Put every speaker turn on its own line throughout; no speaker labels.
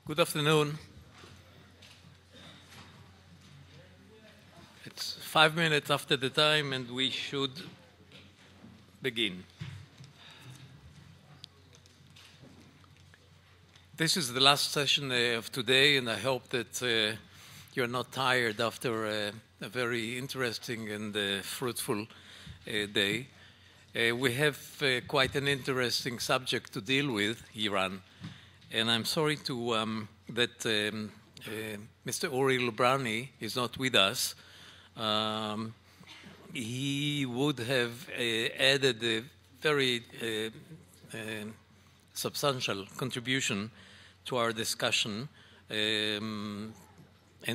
Good afternoon. It's 5 minutes after the time and we should begin. This is the last session of today, and I hope that you're not tired after a very interesting and fruitful day. We have quite an interesting subject to deal with, Iran. And I'm sorry that Mr. Ori Lubrani is not with us. He would have added a very substantial contribution to our discussion, and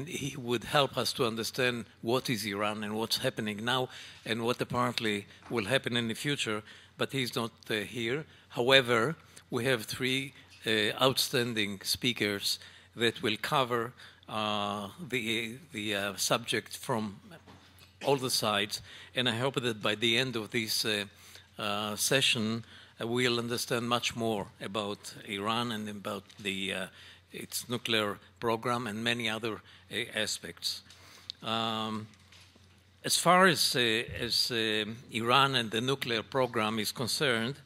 he would help us to understand what is Iran and what's happening now and what apparently will happen in the future, but he's not here. However, we have three outstanding speakers that will cover the subject from all the sides, and I hope that by the end of this session we'll understand much more about Iran and about its nuclear program and many other aspects. As far as Iran and the nuclear program is concerned,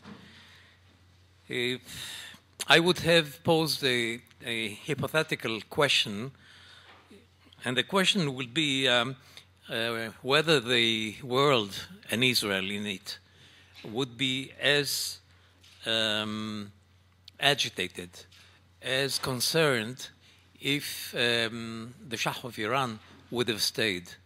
I would have posed a hypothetical question, and the question would be whether the world, and Israel in it, would be as agitated, as concerned if the Shah of Iran would have stayed.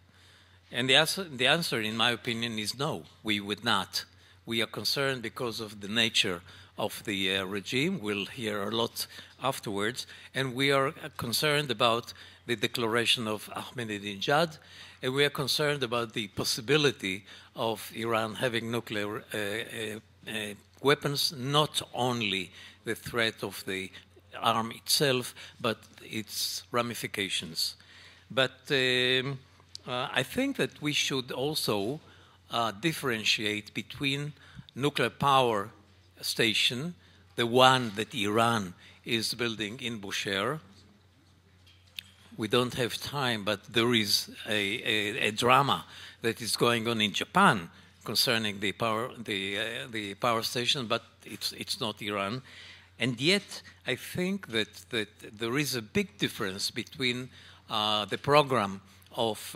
And the answer, in my opinion, is no, we would not. We are concerned because of the nature of the regime. We'll hear a lot afterwards. And we are concerned about the declaration of Ahmadinejad, and we are concerned about the possibility of Iran having nuclear weapons, not only the threat of the arm itself, but its ramifications. But I think that we should also differentiate between nuclear power station, the one that Iran is building in Bushehr. We don't have time, but there is a drama that is going on in Japan concerning the power station, but it's not Iran. And yet, I think that there is a big difference between the program of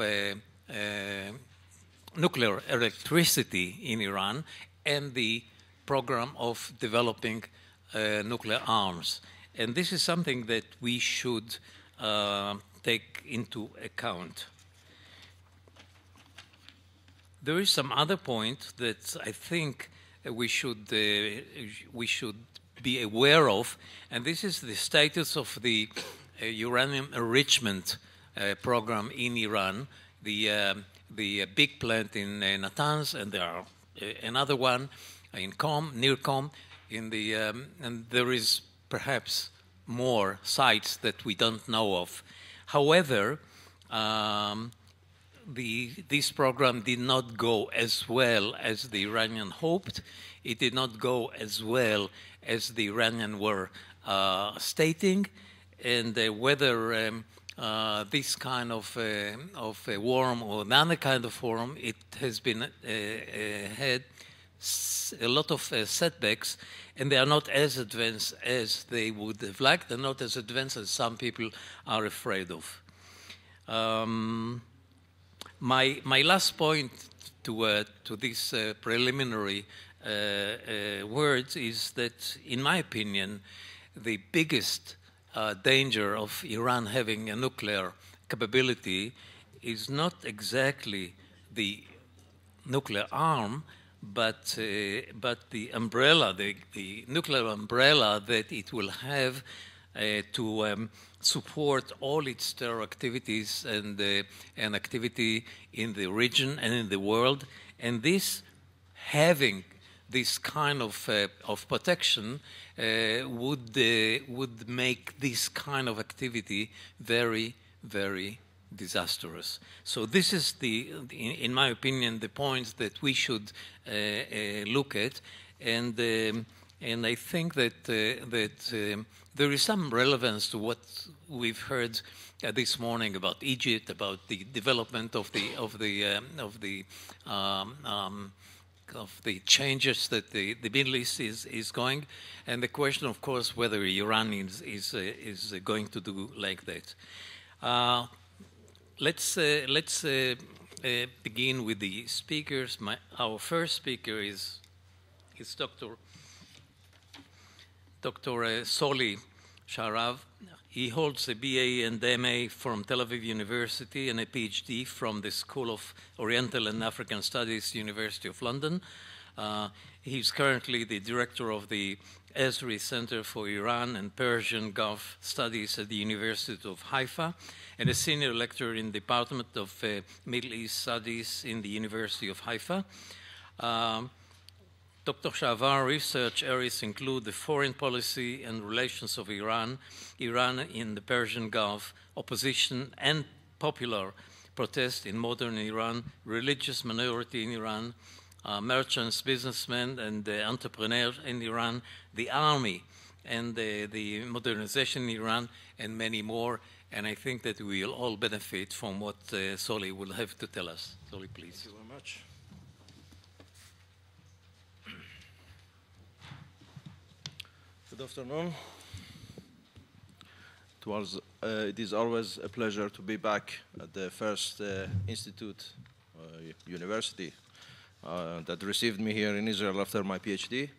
nuclear electricity in Iran and the program of developing nuclear arms. And this is something that we should take into account. There is some other point that I think we should be aware of, and this is the status of the uranium enrichment program in Iran, the big plant in Natanz, and there are another one in Qom, near Qom, and there is perhaps more sites that we don't know of. However, this program did not go as well as the Iranian hoped. It did not go as well as the Iranian were stating, and whether this kind of a worm or another kind of worm, it has been had a lot of setbacks, and they are not as advanced as they would have liked. They're not as advanced as some people are afraid of. My last point to this preliminary words is that, in my opinion, the biggest danger of Iran having a nuclear capability is not exactly the nuclear arm, but the umbrella, the nuclear umbrella that it will have to support all its terror activities and activity in the region and in the world. And this, having this kind of protection, would make this kind of activity very, very disastrous. So this is in my opinion, the points that we should look at, and And I think that there is some relevance to what we've heard this morning about Egypt, about the development of the changes that the Middle East is going, and the question, of course, whether Iran is going to do like that. Let's begin with the speakers. Our first speaker is Dr. Soli Sharav. He holds a BA and MA from Tel Aviv University and a PhD from the School of Oriental and African Studies, University of London. He's currently the director of the Esri Center for Iran and Persian Gulf Studies at the University of Haifa and a senior lecturer in the Department of Middle East Studies in the University of Haifa. Dr. Shavar's research areas include the foreign policy and relations of Iran, Iran in the Persian Gulf, opposition and popular protest in modern Iran, religious minority in Iran, merchants, businessmen, and entrepreneurs in Iran, the army, and the modernization in Iran, and many more. And I think that we will all benefit from what Soli will have to tell us. Soli, please.
Thank you very much. Good afternoon. It is always a pleasure to be back at the first institute, university, that received me here in Israel after my PhD.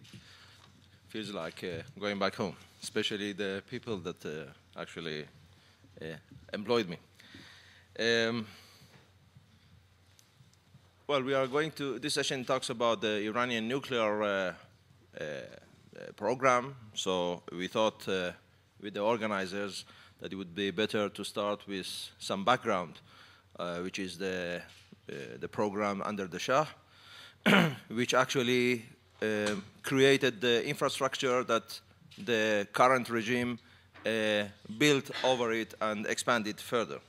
Feels like going back home, especially the people that actually employed me. Well, we are going to, this session talks about the Iranian nuclear program, so we thought with the organizers that it would be better to start with some background, which is the program under the Shah, which actually created the infrastructure that the current regime built over it and expanded further.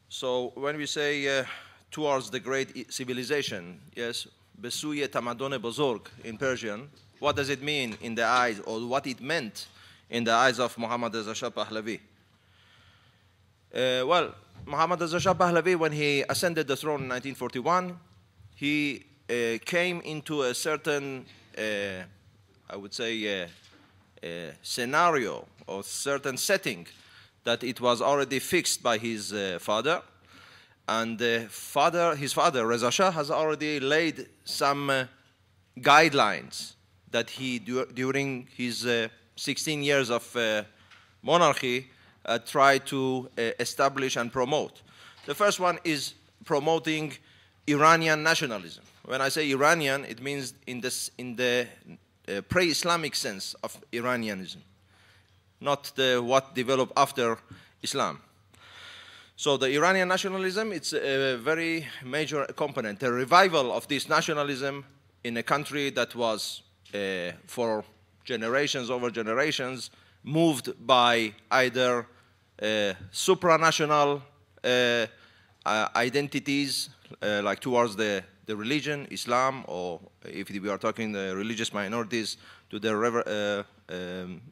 So when we say towards the great civilization, yes, Besuye Tamadon Bozorg in Persian, what does it mean in the eyes, or what it meant in the eyes of Mohammad Reza Shah Pahlavi? Well, Mohammad Reza Shah Pahlavi, when he ascended the throne in 1941, he came into a certain, I would say, scenario or certain setting that it was already fixed by his father. And his father, Reza Shah, has already laid some guidelines that he, during his 16 years of monarchy, tried to establish and promote. The first one is promoting Iranian nationalism. When I say Iranian, it means in the pre-Islamic sense of Iranianism, not what developed after Islam. So the Iranian nationalism, it's a very major component, a revival of this nationalism in a country that was, for generations over generations, moved by either supranational identities, like towards the religion, Islam, or if we are talking the religious minorities, to the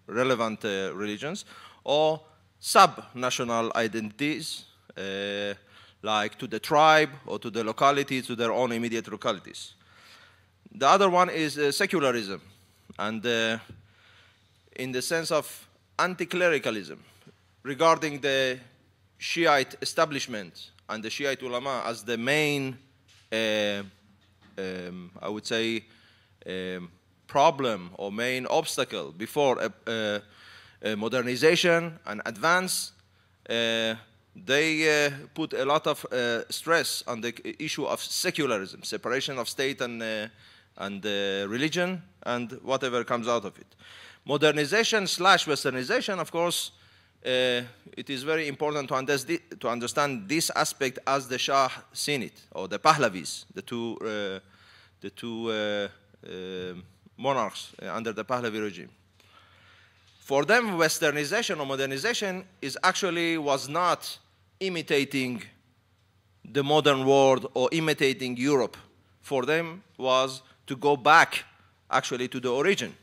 relevant religions, or sub-national identities, like to the tribe or to the locality, to their own immediate localities. The other one is secularism, and in the sense of anti-clericalism, regarding the Shiite establishment and the Shiite ulama as the main, I would say, problem or main obstacle before a modernization and advance. They put a lot of stress on the issue of secularism, separation of state and religion, and whatever comes out of it. Modernization / westernization, of course, it is very important to understand this aspect as the Shah seen it, or the Pahlavis, the two monarchs under the Pahlavi regime. For them, westernization or modernization was not imitating the modern world or imitating Europe. For them was to go back actually to the origin.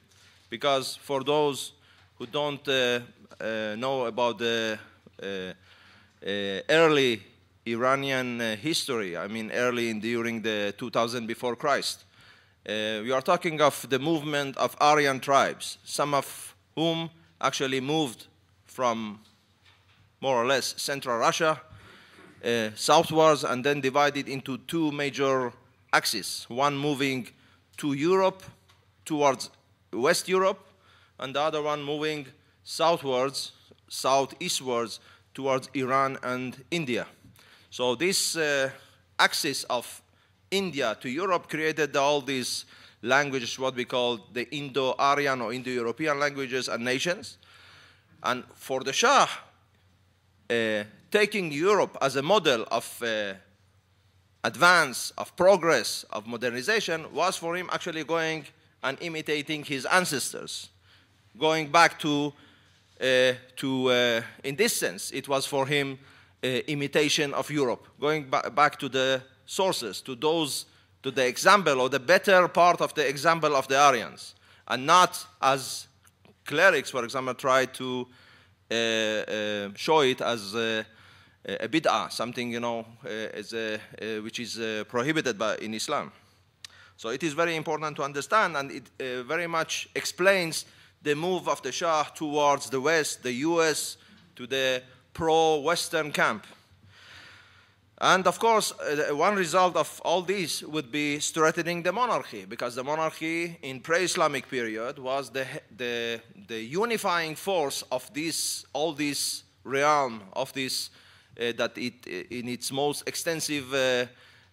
Because for those who don't know about the early Iranian history, I mean during the 2000 before Christ, we are talking of the movement of Aryan tribes, some of whom actually moved from more or less central Russia southwards and then divided into two major axes, one moving to Europe, towards West Europe, and the other one moving southwards, southeastwards, towards Iran and India. So this axis of India to Europe created all these languages, what we call the Indo-Aryan or Indo-European languages and nations. And for the Shah, taking Europe as a model of advance, of progress, of modernization, was for him actually going and imitating his ancestors. Going back to in this sense, it was for him imitation of Europe, going back to the sources, to the example, or the better part of the example of the Aryans, and not as clerics, for example, try to show it as a bid'ah, something, which is prohibited in Islam. So it is very important to understand, and it very much explains the move of the Shah towards the West, the US, to the pro-Western camp. And of course, one result of all this would be strengthening the monarchy, because the monarchy in pre-Islamic period was the unifying force of all this realm, of this, that it, in its most extensive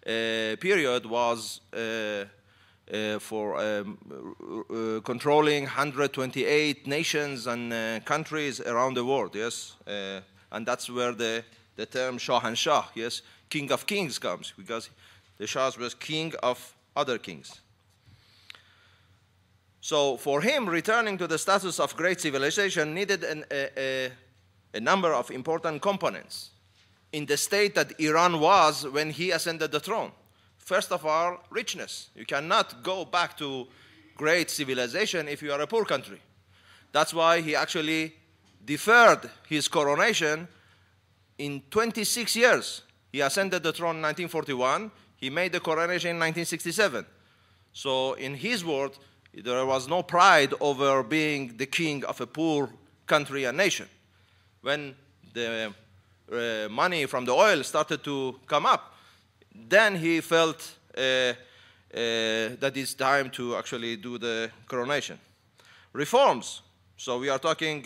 period was for controlling 128 nations and countries around the world, yes? And that's where the term Shahanshah, yes, king of kings comes, because the Shah was king of other kings. So for him, returning to the status of great civilization needed a number of important components in the state that Iran was when he ascended the throne. First of all, richness. You cannot go back to great civilization if you are a poor country. That's why he actually deferred his coronation in 26 years. He ascended the throne in 1941. He made the coronation in 1967. So in his word, there was no pride over being the king of a poor country and nation. When the money from the oil started to come up, then he felt that it's time to actually do the coronation. Reforms. So we are talking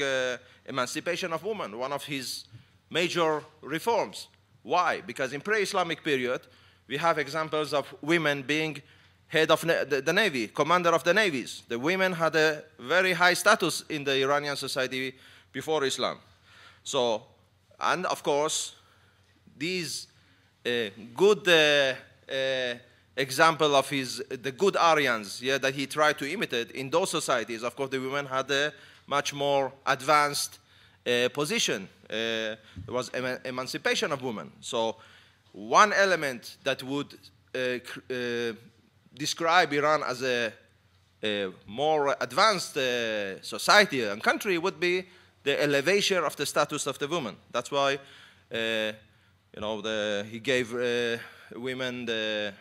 emancipation of women, one of his major reforms. Why? Because in pre-Islamic period, we have examples of women being head of the navy, commander of the navies. The women had a very high status in the Iranian society before Islam. So, and of course, these good example of the good Aryans, yeah, that he tried to imitate in those societies. Of course, the women had a much more advanced position. There was emancipation of women. So one element that would describe Iran as a more advanced society and country would be the elevation of the status of the woman. That's why he gave women the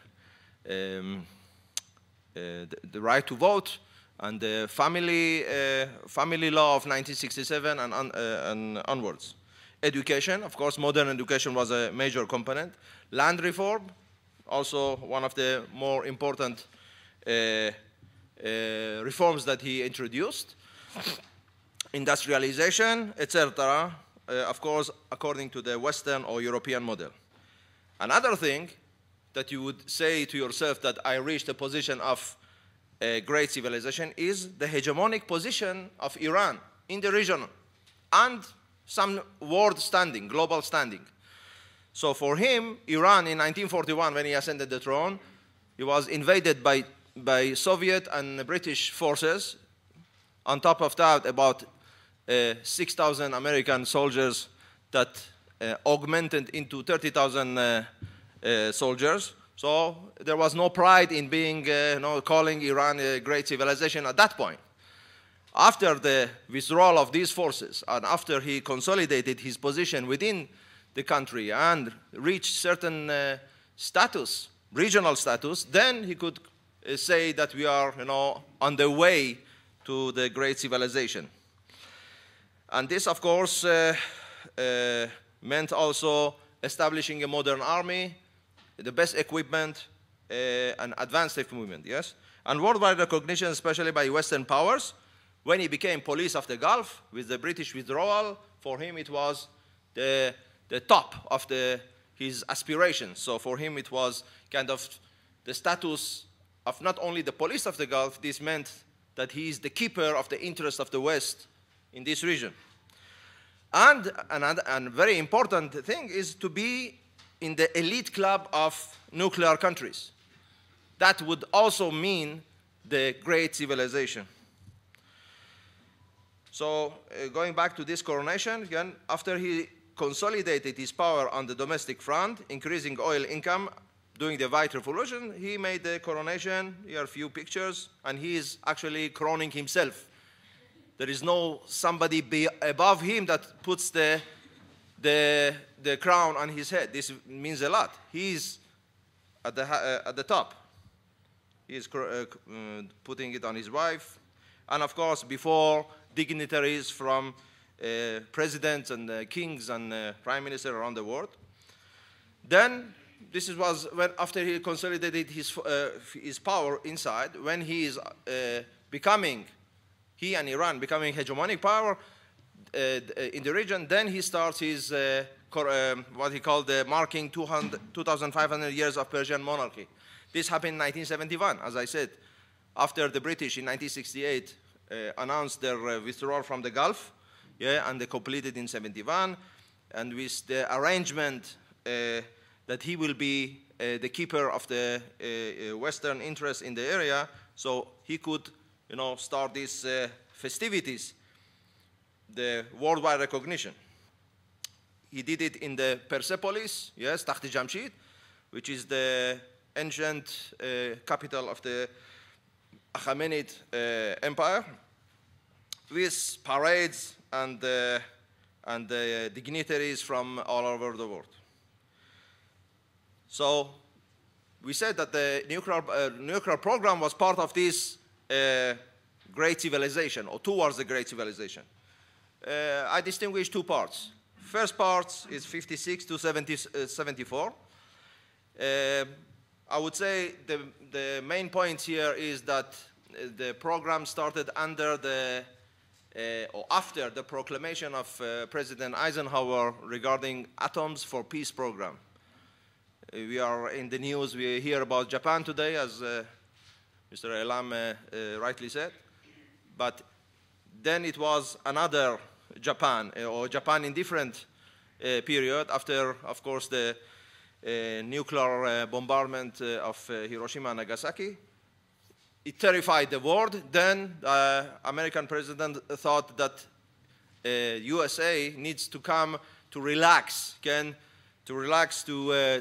right to vote, and the family law of 1967 and onwards. Education, of course, modern education was a major component. Land reform, also one of the more important reforms that he introduced. Industrialization, etc., of course, according to the Western or European model. Another thing that you would say to yourself that I reached a position of a great civilization is the hegemonic position of Iran in the region and some world standing, global standing. So for him, Iran in 1941, when he ascended the throne, he was invaded by Soviet and British forces. On top of that, about 6,000 American soldiers that augmented into 30,000 soldiers. So there was no pride in being, calling Iran a great civilization at that point. After the withdrawal of these forces, and after he consolidated his position within the country and reached certain status, regional status, then he could say that we are, on the way to the great civilization. And this, of course, meant also establishing a modern army, the best equipment, and advanced equipment, yes? And worldwide recognition, especially by Western powers. When he became police of the Gulf, with the British withdrawal, for him it was the top of his aspirations. So for him it was kind of the status of not only the police of the Gulf, this meant that he is the keeper of the interest of the West in this region. And a very important thing is to be in the elite club of nuclear countries. That would also mean the great civilization. So going back to this coronation, again, after he consolidated his power on the domestic front, increasing oil income, doing the White Revolution, he made the coronation. Here are a few pictures, and he is actually crowning himself. There is no somebody above him that puts the crown on his head. This means a lot. He is at the top. He is putting it on his wife. And of course, before dignitaries from presidents and kings and prime ministers around the world. Then, this was when, after he consolidated his power inside, when he is he and Iran becoming hegemonic power in the region, then he starts his, what he called the marking 2,500 years of Persian monarchy. This happened in 1971, as I said, after the British in 1968 announced their withdrawal from the Gulf, and they completed in 71, and with the arrangement that he will be the keeper of the Western interests in the area, so he could, start these festivities, the worldwide recognition. He did it in the Persepolis, yes, Takht Jamshid, which is the ancient capital of the Achaemenid Empire, with parades and dignitaries from all over the world. So we said that the nuclear program was part of this great civilization, or towards the great civilization. I distinguish two parts. First part is 56 to 74. I would say the main point here is that the program started under or after the proclamation of President Eisenhower regarding Atoms for Peace program. We are in the news, we hear about Japan today, as Mr. Elam rightly said, but then it was another Japan, or Japan in different period after, of course, the nuclear bombardment of Hiroshima and Nagasaki. It terrified the world. Then the American president thought that USA needs to come to relax, to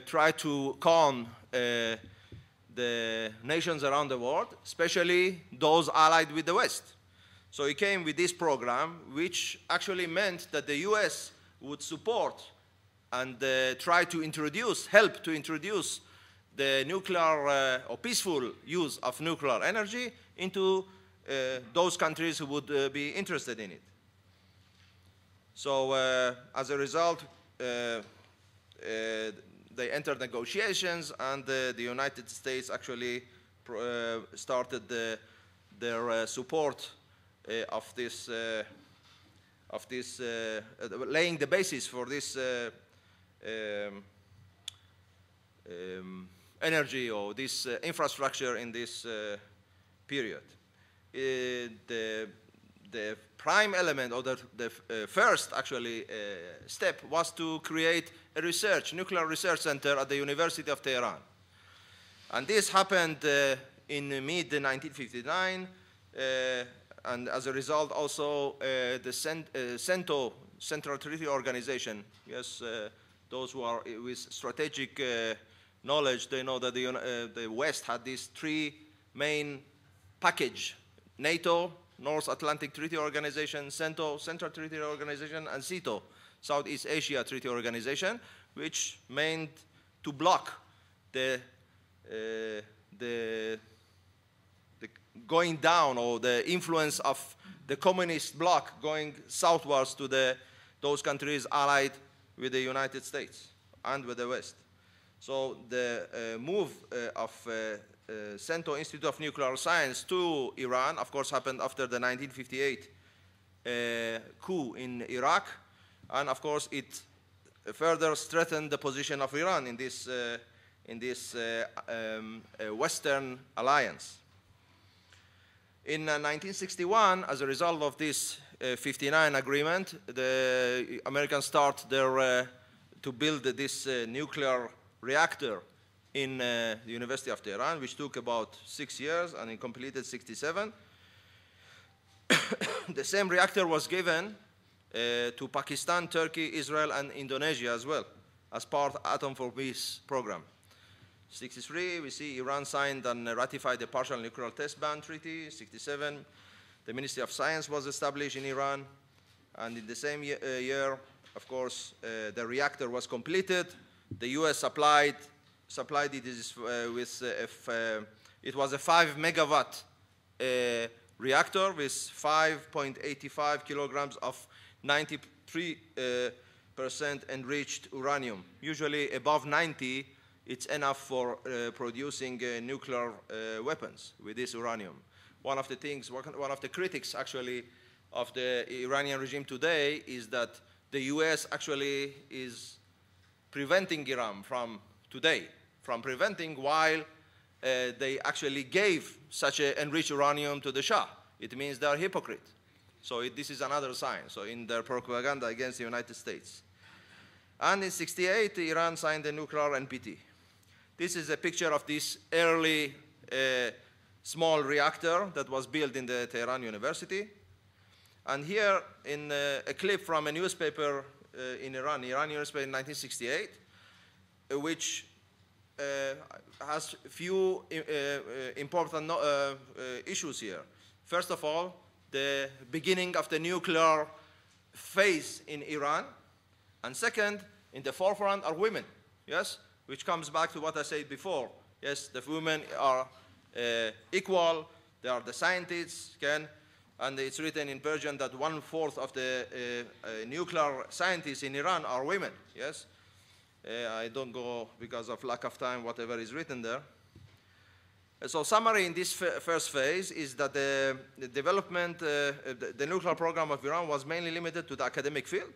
try to calm the nations around the world, especially those allied with the West. So he came with this program, which actually meant that the US would support and try to help to introduce the nuclear or peaceful use of nuclear energy into those countries who would be interested in it. So as a result, they entered negotiations, and the United States actually started their support of this, laying the basis for this energy or this infrastructure in this period. The prime element, or the first actually step, was to create a nuclear research center at the University of Tehran. And this happened in mid-1959, and as a result also the CENTO, Central Treaty Organization, yes, those who are with strategic knowledge, they know that the West had these three main package: NATO, North Atlantic Treaty Organization, CENTO, Central Treaty Organization, and CETO, Southeast Asia Treaty Organization, which meant to block the going down, or the influence of the communist bloc going southwards to those countries allied with the United States and with the West. So the move of CENTO, Institute of Nuclear Science, to Iran, of course, happened after the 1958 coup in Iraq, and of course it further strengthened the position of Iran in this Western alliance. In 1961, as a result of this 59 agreement, the Americans start to build this nuclear reactor in the University of Tehran, which took about 6 years, and it completed 67. The same reactor was given to Pakistan, Turkey, Israel, and Indonesia as well, as part of Atom for Peace program. 63, we see Iran signed and ratified the Partial Nuclear Test Ban Treaty. 67, the Ministry of Science was established in Iran. And in the same year, of course, the reactor was completed. The US supplied it with, it was a 5 megawatt reactor with 5.85 kilograms of 93% enriched uranium. Usually above 90, it's enough for producing nuclear weapons with this uranium. One of the critics actually of the Iranian regime today is that the US actually is preventing Iran from preventing while they actually gave such an enriched uranium to the Shah. It means they are hypocrite. So this is another sign. So in their propaganda against the United States. And in 68, Iran signed the nuclear NPT. This is a picture of this early small reactor that was built in the Tehran University. And here in a clip from a newspaper in Iran newspaper in 1968, which has few important issues here. First of all, the beginning of the nuclear phase in Iran. And second, in the forefront are women, yes? Which comes back to what I said before. Yes, the women are equal, they are the scientists, and it's written in Persian that 1/4 of the nuclear scientists in Iran are women, yes? I don't go, because of lack of time, whatever is written there. So summary in this first phase is that the development, the nuclear program of Iran was mainly limited to the academic field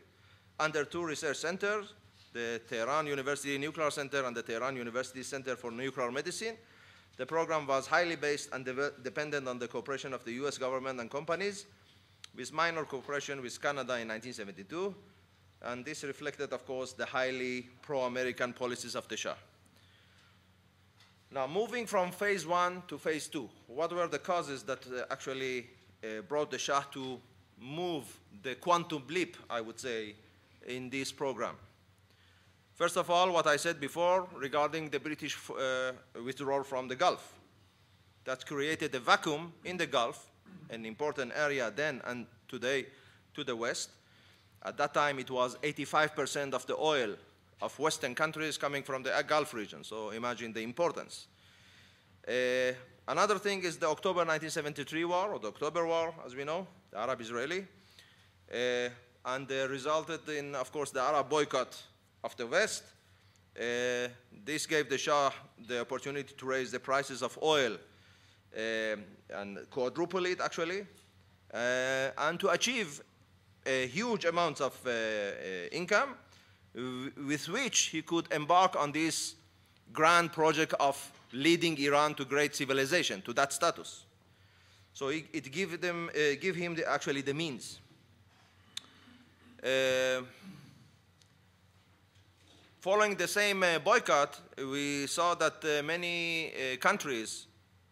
under 2 research centers, the Tehran University Nuclear Center and the Tehran University Center for Nuclear Medicine. The program was highly based and dependent on the cooperation of the US government and companies, with minor cooperation with Canada in 1972. And this reflected, of course, the highly pro-American policies of the Shah. Now, moving from phase 1 to phase 2, what were the causes that actually brought the Shah to move the quantum leap, I would say, in this program? First of all, what I said before regarding the British withdrawal from the Gulf. That created a vacuum in the Gulf, an important area then and today to the West. At that time, it was 85% of the oil of Western countries coming from the Gulf region, so imagine the importance. Another thing is the October 1973 war, or the October War, as we know, the Arab-Israeli, and resulted in, of course, the Arab boycott of the West. This gave the Shah the opportunity to raise the prices of oil and quadruple it, actually, and to achieve huge amounts of income, with which he could embark on this grand project of leading Iran to great civilization, to that status. So it gave him actually the means. Following the same boycott, we saw that many countries,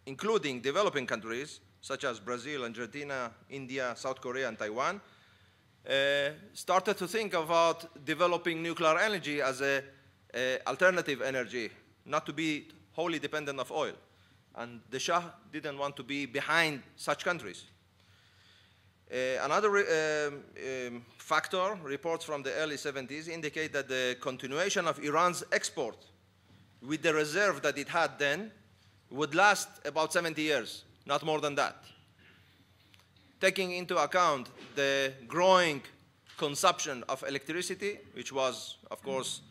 including developing countries, such as Brazil, Argentina, India, South Korea, and Taiwan, started to think about developing nuclear energy as an alternative energy not to be wholly dependent of oil. And the Shah didn't want to be behind such countries. Another factor, reports from the early 70s indicate that the continuation of Iran's export with the reserve that it had then would last about 70 years, not more than that. Taking into account the growing consumption of electricity, which was, of course,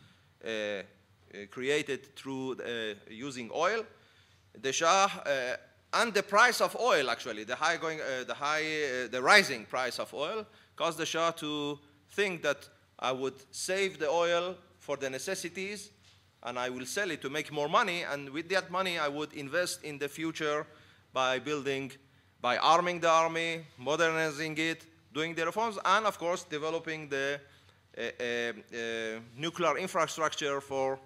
created through using oil, the Shah and the price of oil, actually, the rising price of oil, caused the Shah to think that I would save the oil for the necessities, and I will sell it to make more money, and with that money, I would invest in the future by arming the army, modernizing it, doing the reforms, and of course, developing the nuclear infrastructure for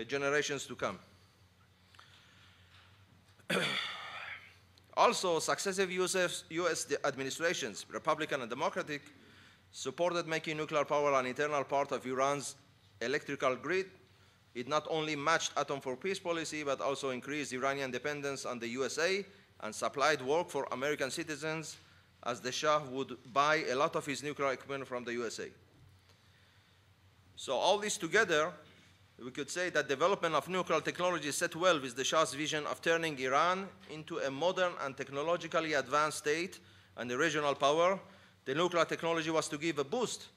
generations to come. Also, successive US administrations, Republican and Democratic, supported making nuclear power an internal part of Iran's electrical grid. It not only matched Atom for Peace policy, but also increased Iranian dependence on the USA and supplied work for American citizens, as the Shah would buy a lot of his nuclear equipment from the USA. So all this together, we could say that development of nuclear technology set well with the Shah's vision of turning Iran into a modern and technologically advanced state and a regional power. The nuclear technology was to give a boost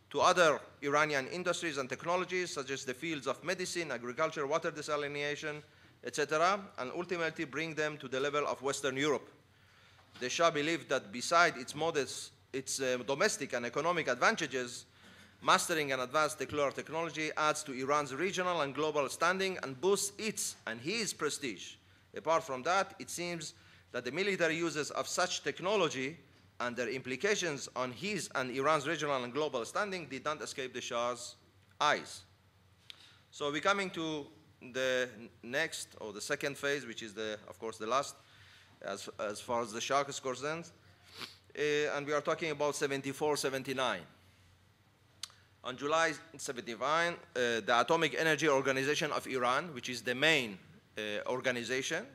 to other Iranian industries and technologies, such as the fields of medicine, agriculture, water desalination, etc., and ultimately bring them to the level of Western Europe. The Shah believed that beside its domestic and economic advantages, mastering an advanced nuclear technology adds to Iran's regional and global standing and boosts its and his prestige. Apart from that, it seems that the military uses of such technology and their implications on his and Iran's regional and global standing did not escape the Shah's eyes. So we're coming to the next, or the second phase, which is, of course, the last, as far as the Shah is concerned. And we are talking about 74, 79. On July 79, the Atomic Energy Organization of Iran, which is the main organization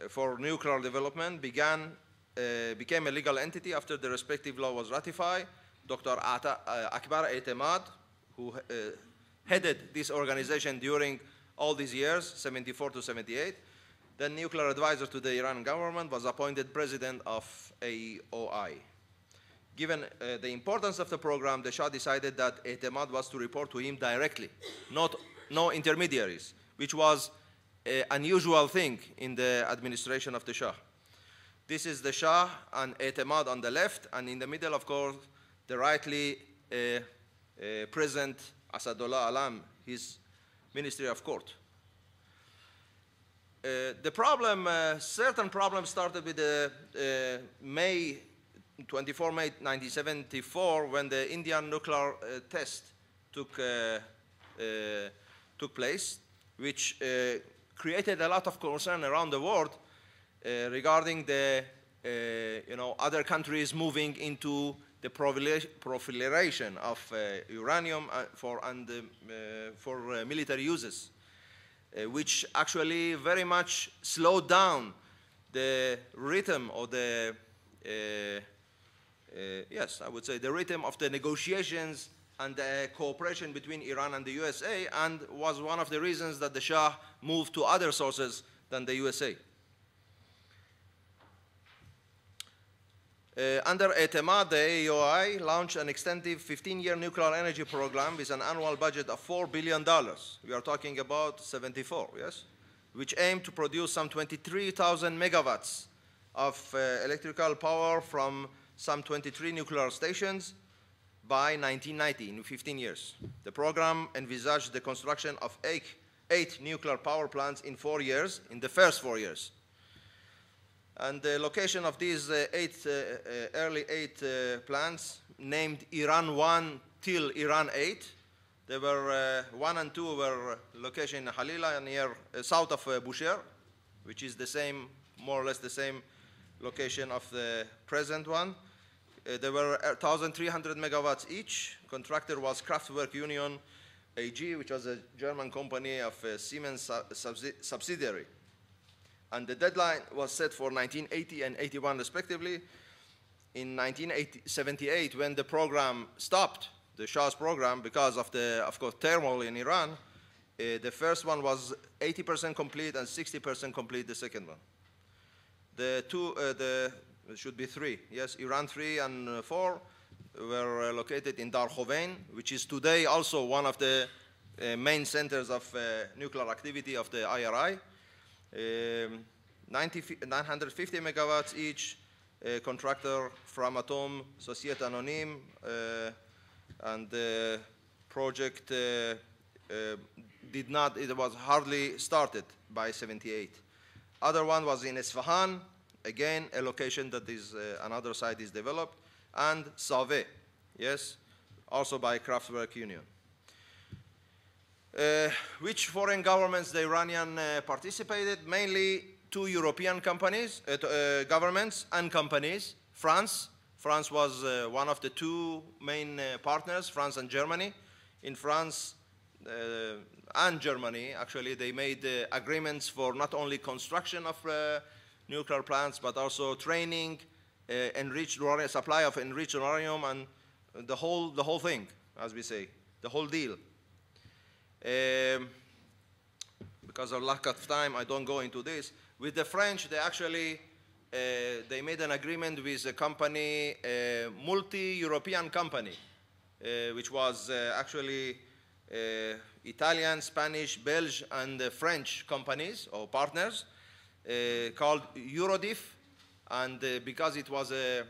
for nuclear development, became a legal entity after the respective law was ratified. Dr. Akbar Etemad, who headed this organization during all these years, 74 to 78, then nuclear advisor to the Iran government, was appointed president of AOI. Given the importance of the program, the Shah decided that Etemad was to report to him directly, no intermediaries, which was an unusual thing in the administration of the Shah. This is the Shah and Etemad on the left, and in the middle, of course, the rightly present Asadullah Alam, his Ministry of Court. The problem, certain problems started with the 24 May 1974, when the Indian nuclear test took place, which created a lot of concern around the world regarding the other countries moving into the proliferation of uranium for military uses, which actually very much slowed down the rhythm of the yes, I would say the rhythm of the negotiations and the cooperation between Iran and the USA, and was one of the reasons that the Shah moved to other sources than the USA. Under Etemad, the AOI launched an extensive 15-year nuclear energy program with an annual budget of $4 billion. We are talking about 74, yes? Which aimed to produce some 23,000 megawatts of electrical power from some 23 nuclear stations by 1990, in 15 years. The program envisaged the construction of eight nuclear power plants in 4 years, in the first 4 years. And the location of these early eight plants, named Iran 1 till Iran 8, they were 1 and 2 were located in Halila, near south of Bushehr, which is the same, more or less the same location of the present one. There were 1,300 megawatts each. Contractor was Kraftwerk Union, AG, which was a German company of a Siemens subsidiary. And the deadline was set for 1980 and 81 respectively. In 1978, when the program stopped, the Shah's program, because of the, of course, turmoil in Iran, the first one was 80% complete and 60% complete, the second one. The two, it should be three, yes, Iran 3 and 4 were located in Dar Khovein, which is today also one of the main centers of nuclear activity of the IRI. 950 megawatts each, contractor Framatome, Société Anonyme, and the project did not, it was hardly started by 78. Other one was in Isfahan, again, a location that is, another site is developed, and Saveh, yes, also by Kraftwerk Union. Which foreign governments the Iranian participated? Mainly two European companies, governments and companies. France was one of the two main partners, France and Germany. In France and Germany, actually, they made agreements for not only construction of nuclear plants, but also training, enriched uranium, supply of enriched uranium, and the whole thing, as we say, the whole deal. Because of lack of time, I don't go into this. With the French, they actually they made an agreement with a company, a multi-European company, which was actually Italian, Spanish, Belgian, and French companies or partners, called Eurodif. And because it was a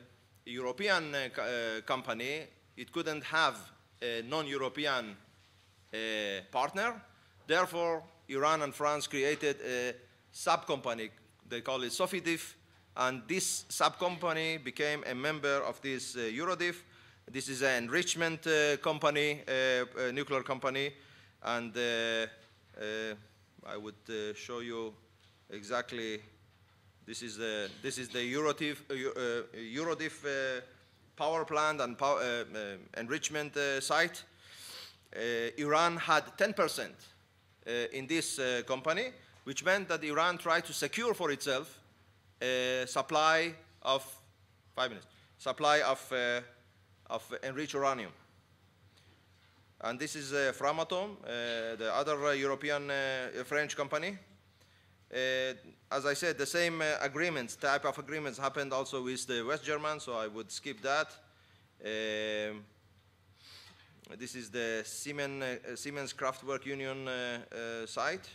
European company, it couldn't have a non-European partner. Therefore, Iran and France created a sub-company. They call it Sofidif, and this sub-company became a member of this Eurodif. This is an enrichment company, nuclear company, and I would show you exactly. This is the Eurodif power plant and enrichment site. Iran had 10% in this company, which meant that Iran tried to secure for itself a supply of enriched uranium. And this is Framatome, the other European French company. As I said, the same type of agreements happened also with the West Germans, so I would skip that. This is the Siemens Kraftwerk Union site.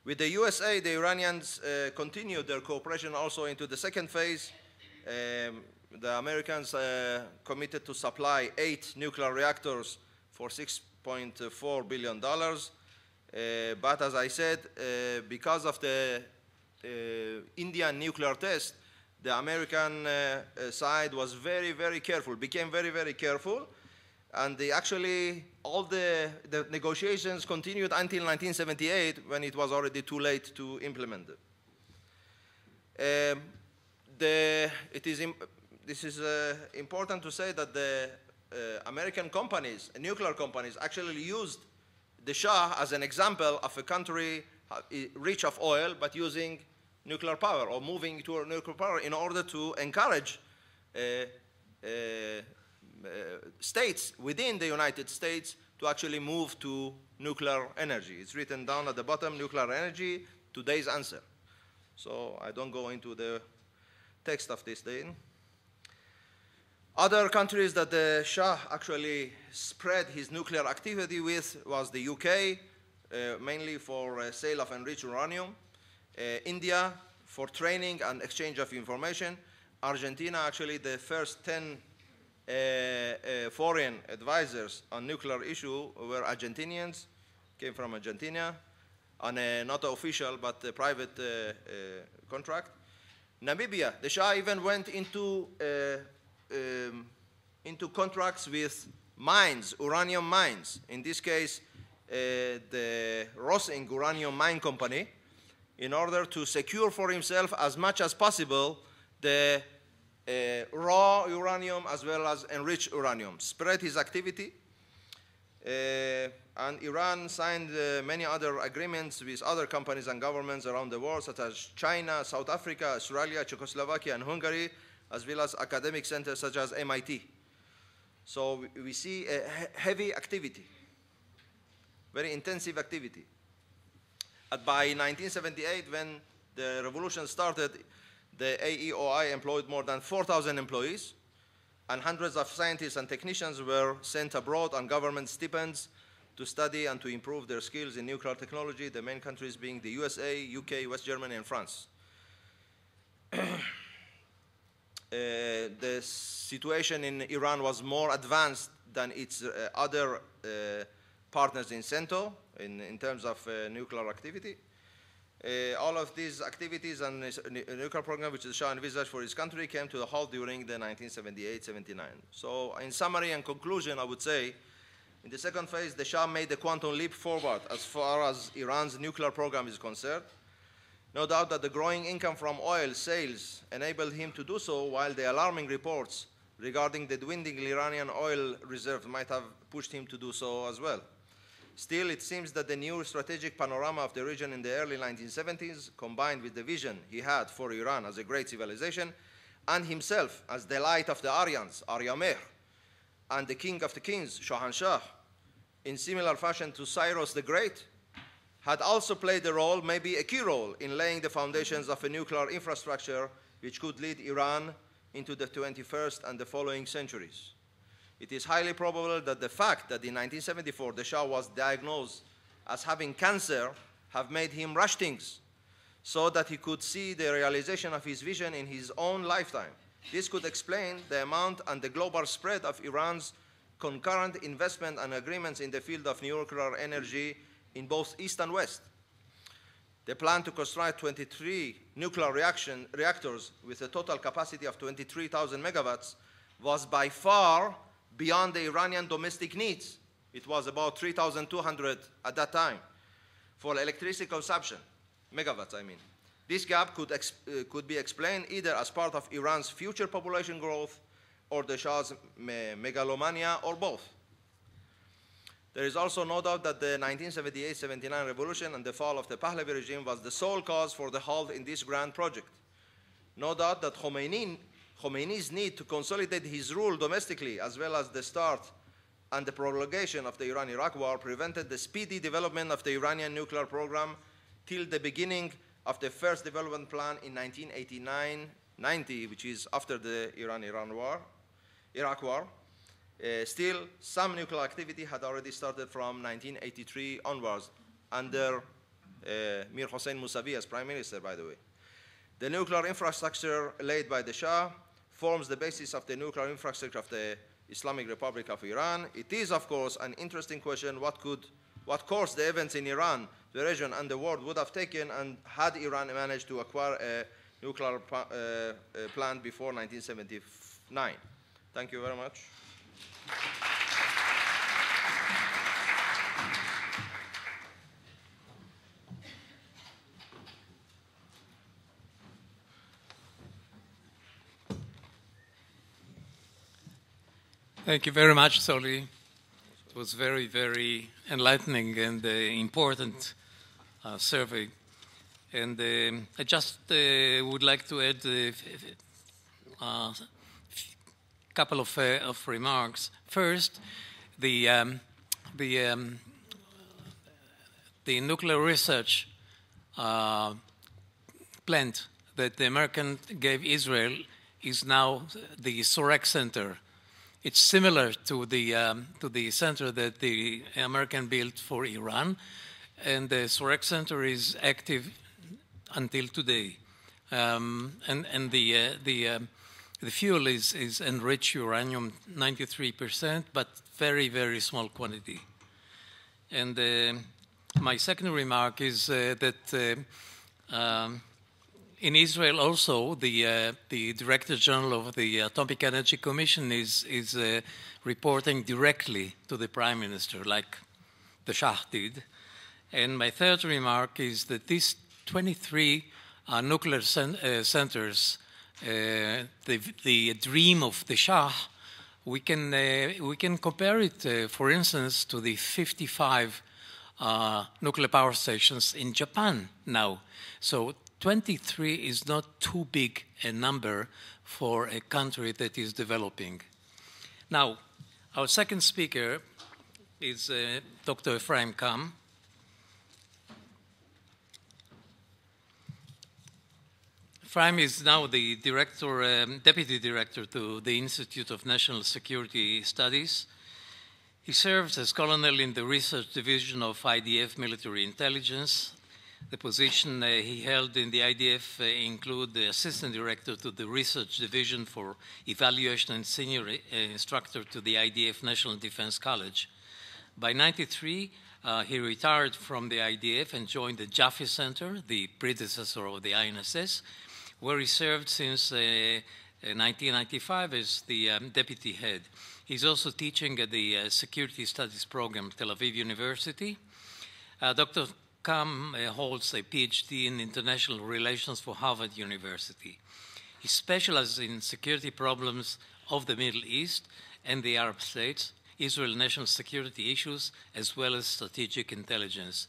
With the USA, the Iranians continued their cooperation also into the second phase. The Americans committed to supply 8 nuclear reactors for $6.4 billion. But as I said, because of the Indian nuclear test, the American side was very, very careful, became very, very careful. And actually, all the negotiations continued until 1978, when it was already too late to implement it. This is important to say that the American companies, nuclear companies, actually used the Shah as an example of a country rich of oil, but using nuclear power or moving to nuclear power in order to encourage states within the United States to actually move to nuclear energy. It's written down at the bottom, nuclear energy, today's answer. So I don't go into the text of this thing. Other countries that the Shah actually spread his nuclear activity with was the UK, mainly for sale of enriched uranium, India for training and exchange of information, Argentina, actually the first 10 foreign advisors on nuclear issue were Argentinians, came from Argentina, on a not official but a private contract. Namibia, the Shah even went into contracts with mines, uranium mines. In this case, the Rosing Uranium Mine Company, in order to secure for himself as much as possible the raw uranium as well as enriched uranium. Spread his activity. And Iran signed many other agreements with other companies and governments around the world, such as China, South Africa, Australia, Czechoslovakia, and Hungary, as well as academic centers such as MIT. So we see a heavy activity, very intensive activity. And by 1978, when the revolution started, the AEOI employed more than 4,000 employees, and hundreds of scientists and technicians were sent abroad on government stipends to study and to improve their skills in nuclear technology, the main countries being the USA, UK, West Germany, and France. The situation in Iran was more advanced than its other partners in CENTO in terms of nuclear activity. All of these activities and nuclear program which the Shah envisaged for his country came to a halt during the 1978-79. So in summary and conclusion, I would say, in the second phase, the Shah made a quantum leap forward as far as Iran's nuclear program is concerned. No doubt that the growing income from oil sales enabled him to do so, while the alarming reports regarding the dwindling Iranian oil reserve might have pushed him to do so as well. Still, it seems that the new strategic panorama of the region in the early 1970s, combined with the vision he had for Iran as a great civilization, and himself as the light of the Aryans, Arya Mehr, and the king of the kings, Shahanshah, in similar fashion to Cyrus the Great, had also played a role, maybe a key role, in laying the foundations of a nuclear infrastructure which could lead Iran into the 21st and the following centuries. It is highly probable that the fact that in 1974 the Shah was diagnosed as having cancer have made him rush things so that he could see the realization of his vision in his own lifetime. This could explain the amount and the global spread of Iran's concurrent investment and agreements in the field of nuclear energy in both East and West. The plan to construct 23 nuclear reactors with a total capacity of 23,000 megawatts was by far beyond the Iranian domestic needs. It was about 3,200 at that time for electricity consumption, megawatts I mean. This gap could be explained either as part of Iran's future population growth or the Shah's megalomania, or both. There is also no doubt that the 1978-79 revolution and the fall of the Pahlavi regime was the sole cause for the halt in this grand project. No doubt that Khomeini's need to consolidate his rule domestically, as well as the start and the prolongation of the Iran-Iraq war, prevented the speedy development of the Iranian nuclear program till the beginning of the first development plan in 1989-90, which is after the Iraq war. Still, some nuclear activity had already started from 1983 onwards, under Mir Hossein Mousavi as Prime Minister, by the way. The nuclear infrastructure laid by the Shah forms the basis of the nuclear infrastructure of the Islamic Republic of Iran. It is, of course, an interesting question what course the events in Iran, the region, and the world would have taken and had Iran managed to acquire a nuclear plant before 1979. Thank you very much.
Thank you very much, Zoli. It was very, very enlightening and important survey. And I just would like to add a couple of remarks. First, the nuclear research plant that the American gave Israel is now the Sorek Center. It's similar to the center that the American built for Iran, and the Sorek Center is active until today. And the fuel is enriched uranium 93%, but very, very small quantity. And my second remark is that in Israel also, the Director General of the Atomic Energy Commission is reporting directly to the Prime Minister, like the Shah did. And my third remark is that these 23 nuclear centers, the dream of the Shah we can compare it, for instance, to the 55 nuclear power stations in Japan now. So 23 is not too big a number for a country that is developing. Now, our second speaker is Dr. Ephraim Kam. Ephraim is now the deputy director to the Institute of National Security Studies. He serves as colonel in the research division of IDF military intelligence. The position he held in the IDF include the assistant director to the research division for evaluation and senior instructor to the IDF National Defense College. By 93, he retired from the IDF and joined the Jaffe Center, the predecessor of the INSS, where he served since 1995 as the deputy head. He's also teaching at the Security Studies program at Tel Aviv University. Dr. Kam holds a PhD in international relations for Harvard University. He specializes in security problems of the Middle East and the Arab states, Israel national security issues, as well as strategic intelligence.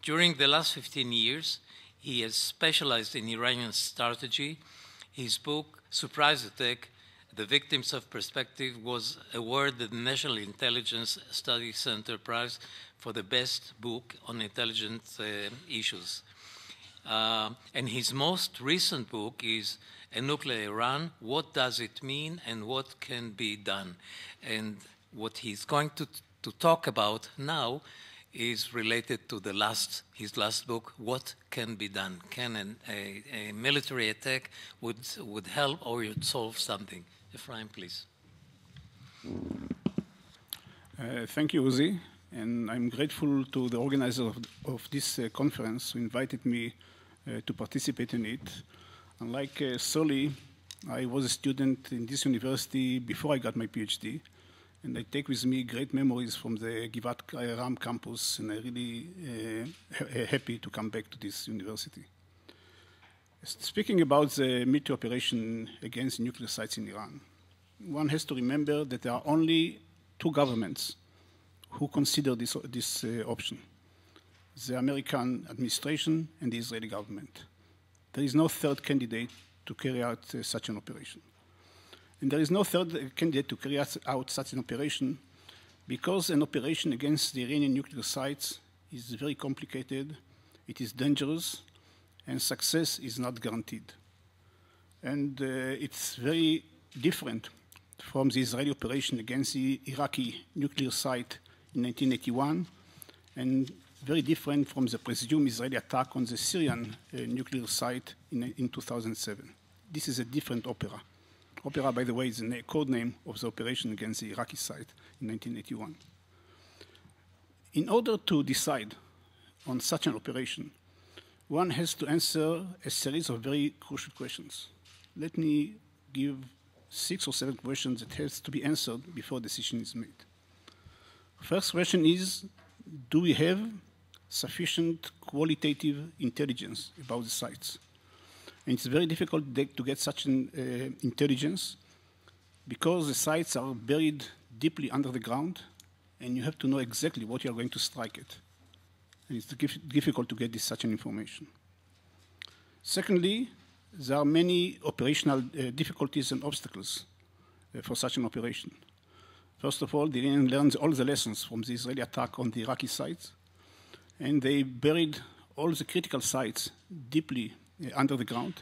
During the last 15 years, he has specialized in Iranian strategy. His book, Surprise Attack, The Victims of Perspective, was awarded the National Intelligence Studies Center Prize for the best book on intelligence issues. And his most recent book is A Nuclear Iran, What Does It Mean and What Can Be Done? And what he's going to talk about now is related to his last book, What Can Be Done? Can a military attack would help or would solve something? Ephraim, please.
Thank you, Uzi. And I'm grateful to the organizer of this conference who invited me to participate in it. Unlike Soli, I was a student in this university before I got my PhD. And I take with me great memories from the Givat Ram campus, and I'm really happy to come back to this university. Speaking about the military operation against nuclear sites in Iran, one has to remember that there are only two governments who consider this option: the American administration and the Israeli government. There is no third candidate to carry out such an operation. And there is no third candidate to carry out such an operation because an operation against the Iranian nuclear sites is very complicated, it is dangerous, and success is not guaranteed. And it's very different from the Israeli operation against the Iraqi nuclear site in 1981, and very different from the presumed Israeli attack on the Syrian nuclear site in 2007. This is a different opera. Opera, by the way, is a code name of the operation against the Iraqi site in 1981. In order to decide on such an operation, one has to answer a series of very crucial questions. Let me give 6 or 7 questions that has to be answered before a decision is made. First question is, do we have sufficient qualitative intelligence about the sites? And it's very difficult to get such an intelligence because the sites are buried deeply under the ground, and you have to know exactly what you are going to strike at. And it's difficult to get such an information. Secondly, there are many operational difficulties and obstacles for such an operation. First of all, the Iranians learned all the lessons from the Israeli attack on the Iraqi sites, and they buried all the critical sites deeply under the ground.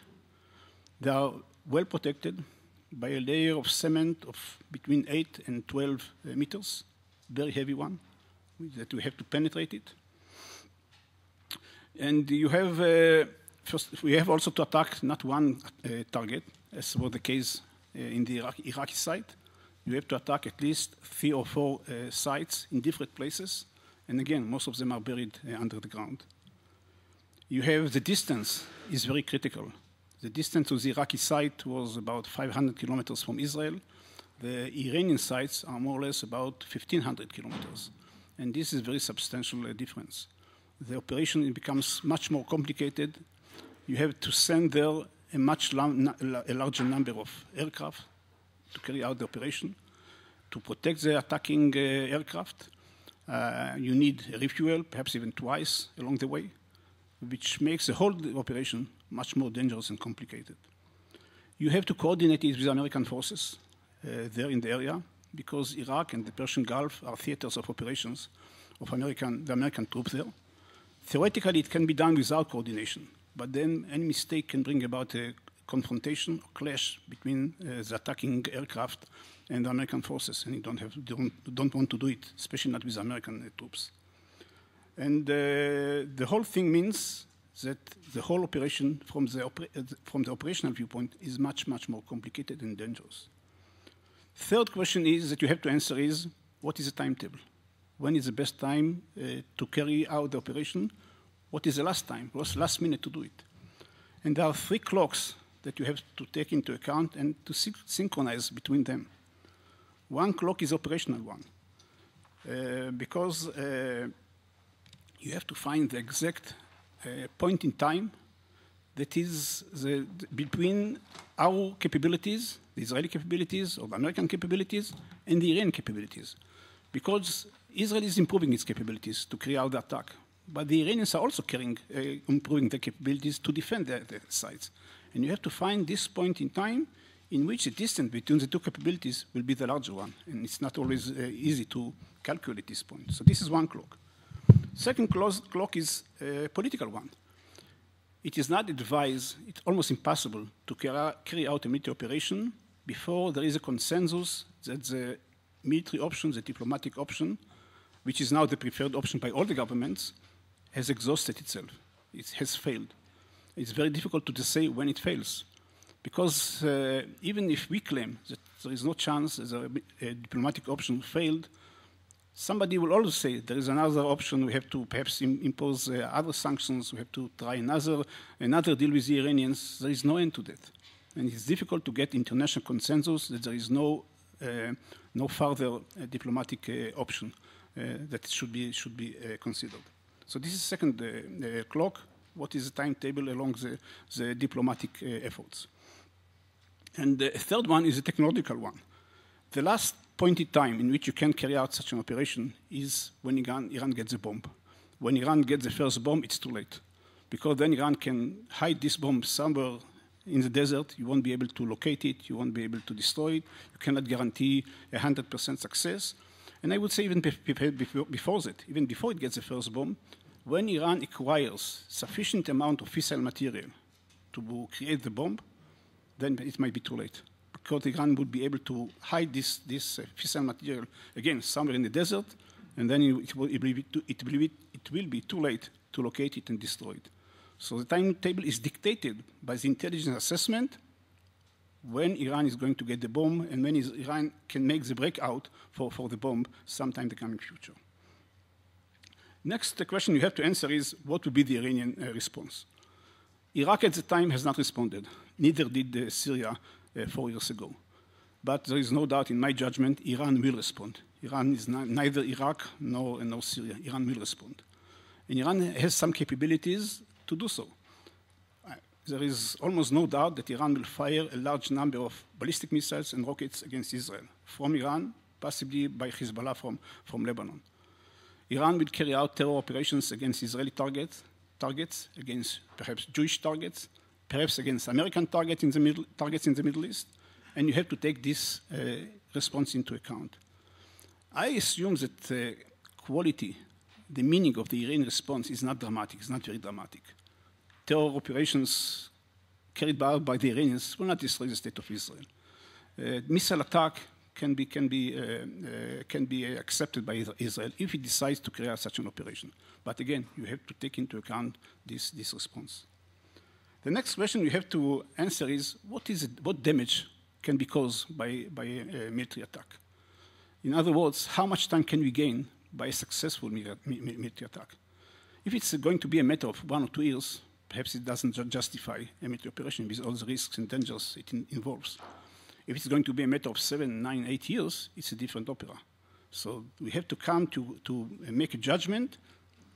They are well protected by a layer of cement of between 8 and 12 meters, very heavy one, that we have to penetrate it. And you have, first, we have also to attack not one target, as was the case in the Iraqi site. You have to attack at least 3 or 4 sites in different places. And again, most of them are buried under the ground. You have the distance is very critical. The distance to the Iraqi site was about 500 kilometers from Israel. The Iranian sites are more or less about 1,500 kilometers. And this is a very substantial difference. The operation becomes much more complicated. You have to send there a larger number of aircraft to carry out the operation. to protect the attacking aircraft. You need a refuel, perhaps even twice along the way, which makes the whole operation much more dangerous and complicated. You have to coordinate it with American forces there in the area, because Iraq and the Persian Gulf are theaters of operations of the American troops there. Theoretically, it can be done without coordination, but then any mistake can bring about a confrontation or clash between the attacking aircraft and the American forces, and you don't want to do it, especially not with American troops. And the whole thing means that the whole operation from the operational viewpoint is much, much more complicated and dangerous. Third question is that you have to answer is, what is the timetable? When is the best time to carry out the operation? What is the last time? What's the last minute to do it? And there are 3 clocks that you have to take into account and to synchronize between them. One clock is operational one, because you have to find the exact point in time that is between our capabilities, the Israeli capabilities or the American capabilities, and the Iranian capabilities. Because Israel is improving its capabilities to carry out the attack, but the Iranians are also improving their capabilities to defend their sites. And you have to find this point in time in which the distance between the two capabilities will be the larger one. And it's not always easy to calculate this point. So this is one clock. Second clock is a political one. It is not advised, it's almost impossible to carry out a military operation before there is a consensus that the military option, the diplomatic option, which is now the preferred option by all the governments, has exhausted itself. It has failed. It's very difficult to say when it fails, because even if we claim that there is no chance that a diplomatic option failed, somebody will always say there is another option, we have to perhaps impose other sanctions, we have to try another deal with the Iranians. There is no end to that. And it's difficult to get international consensus that there is no further diplomatic option that should be considered. So this is second clock. What is the timetable along the diplomatic efforts? And the third one is a technological one. The last point in time in which you can carry out such an operation is when Iran gets a bomb. When Iran gets the first bomb, it's too late, because then Iran can hide this bomb somewhere in the desert. You won't be able to locate it. You won't be able to destroy it. You cannot guarantee 100% success. And I would say even before that, even before it gets the first bomb, when Iran acquires sufficient amount of fissile material to create the bomb, then it might be too late, because Iran would be able to hide this fissile material, again, somewhere in the desert, and then it will be too late to locate it and destroy it. So the timetable is dictated by the intelligence assessment when Iran is going to get the bomb and when Iran can make the breakout for the bomb sometime in the coming future. Next question you have to answer is, what will be the Iranian response? Iraq at the time has not responded. Neither did Syria 4 years ago. But there is no doubt, in my judgment, Iran will respond. Iran is neither Iraq nor Syria. Iran will respond. And Iran has some capabilities to do so. There is almost no doubt that Iran will fire a large number of ballistic missiles and rockets against Israel from Iran, possibly by Hezbollah from Lebanon. Iran will carry out terror operations against Israeli targets, against perhaps Jewish targets, perhaps against American targets in the Middle East, and you have to take this response into account. I assume that quality, the meaning of the Iranian response is not dramatic, it's not very dramatic. Terror operations carried out by the Iranians will not destroy the state of Israel. Missile attack can be accepted by Israel if it decides to carry out such an operation. But again, you have to take into account this response. The next question you have to answer is, what damage can be caused by a military attack? In other words, how much time can we gain by a successful military attack? If it's going to be a matter of 1 or 2 years, perhaps it doesn't justify a military operation with all the risks and dangers it involves. If it's going to be a matter of 7, 9, 8 years, it's a different opera. So we have to come to make a judgment.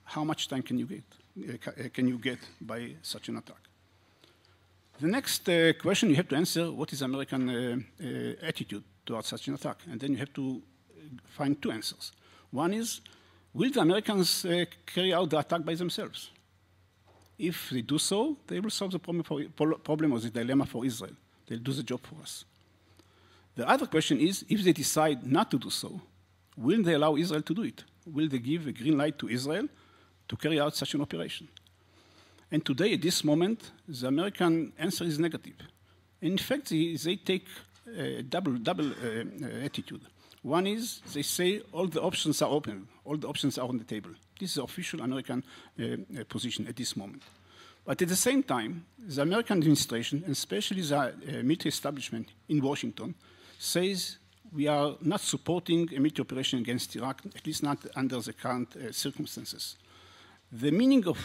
How much time can you get by such an attack? The next question you have to answer: what is American attitude towards such an attack. And then you have to find two answers. One is, will the Americans carry out the attack by themselves? If they do so, they will solve the problem or the dilemma for Israel. They'll do the job for us. The other question is, if they decide not to do so, will they allow Israel to do it? Will they give a green light to Israel to carry out such an operation? And today, at this moment, the American answer is negative. In fact, they take a double attitude. One is they say all the options are open, all the options are on the table. This is the official American position at this moment. But at the same time, the American administration, and especially the military establishment in Washington, says we are not supporting a military operation against Iraq, at least not under the current circumstances. The meaning of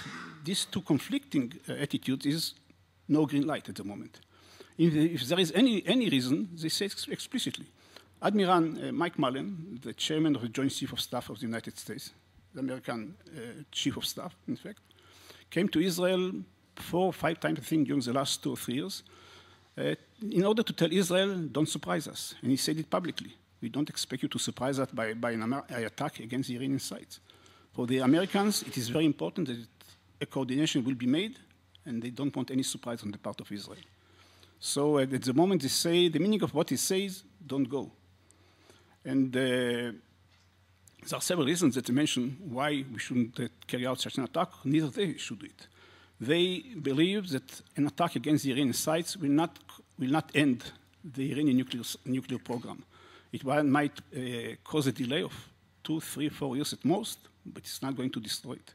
these two conflicting attitudes is no green light at the moment. If there is any reason, they say explicitly. Admiral Mike Mullen, the chairman of the Joint Chief of Staff of the United States, the American Chief of Staff, in fact, came to Israel 4 or 5 times, I think, during the last 2 or 3 years, in order to tell Israel, don't surprise us. And he said it publicly. We don't expect you to surprise us by an attack against the Iranian sites. For the Americans, it is very important that a coordination will be made, and they don't want any surprise on the part of Israel. So at the moment they say, the meaning of what he says, don't go. And there are several reasons that they mention why we shouldn't carry out such an attack. Neither they should do it. They believe that an attack against the Iranian sites will not end the Iranian nuclear program. It might cause a delay of 2, 3, 4 years at most, but it's not going to destroy it.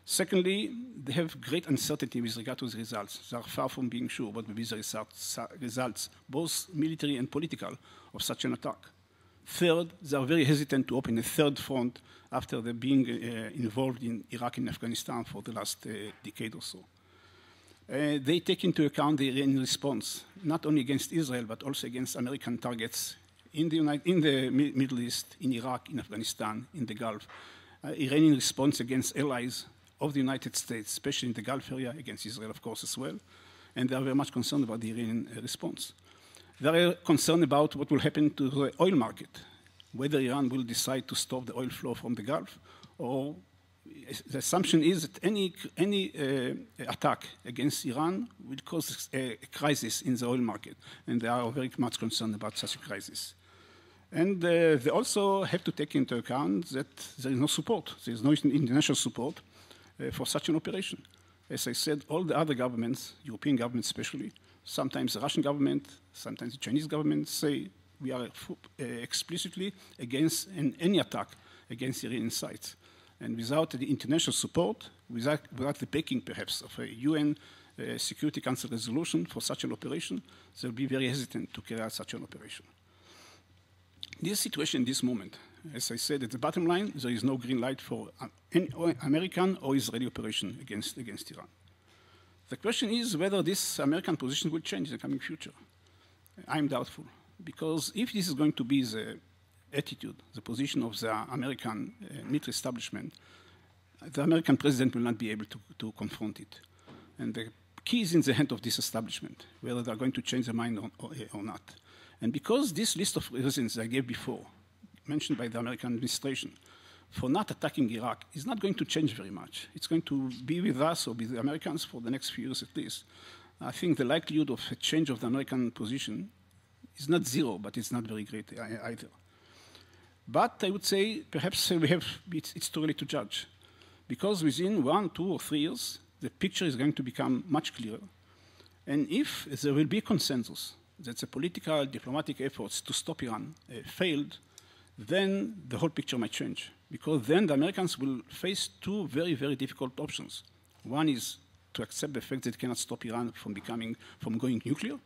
Secondly, they have great uncertainty with regard to the results. They are far from being sure what will be the results, both military and political, of such an attack. Third, they are very hesitant to open a third front after they're being involved in Iraq and Afghanistan for the last decade or so. They take into account the Iranian response, not only against Israel, but also against American targets in the Middle East, in Iraq, in Afghanistan, in the Gulf. Iranian response against allies of the United States, especially in the Gulf area, against Israel, of course, as well. And they are very much concerned about the Iranian response. They are concerned about what will happen to the oil market, whether Iran will decide to stop the oil flow from the Gulf, or the assumption is that any attack against Iran will cause a crisis in the oil market, and they are very much concerned about such a crisis. And they also have to take into account that there is no support, there is no international support for such an operation. As I said, all the other governments, European governments especially, sometimes the Russian government, sometimes the Chinese government say we are explicitly against any attack against Iranian sites. And without the international support, without the backing perhaps of a UN Security Council resolution for such an operation, they'll be very hesitant to carry out such an operation. This situation, this moment, as I said, at the bottom line, there is no green light for any American or Israeli operation against Iran. The question is whether this American position will change in the coming future. I'm doubtful, because if this is going to be the attitude, the position of the American military establishment, the American president will not be able to confront it. And the key is in the hand of this establishment, whether they're going to change their mind or not. And because this list of reasons I gave before, mentioned by the American administration, for not attacking Iraq is not going to change very much. It's going to be with us or with the Americans for the next few years at least. I think the likelihood of a change of the American position is not zero, but it's not very great either. But I would say perhaps it's too early to judge, because within 1, 2, or 3 years, the picture is going to become much clearer. And if there will be consensus that the political, diplomatic efforts to stop Iran failed, then the whole picture might change, because then the Americans will face 2 very, very difficult options. One is to accept the fact that they cannot stop Iran from going nuclear.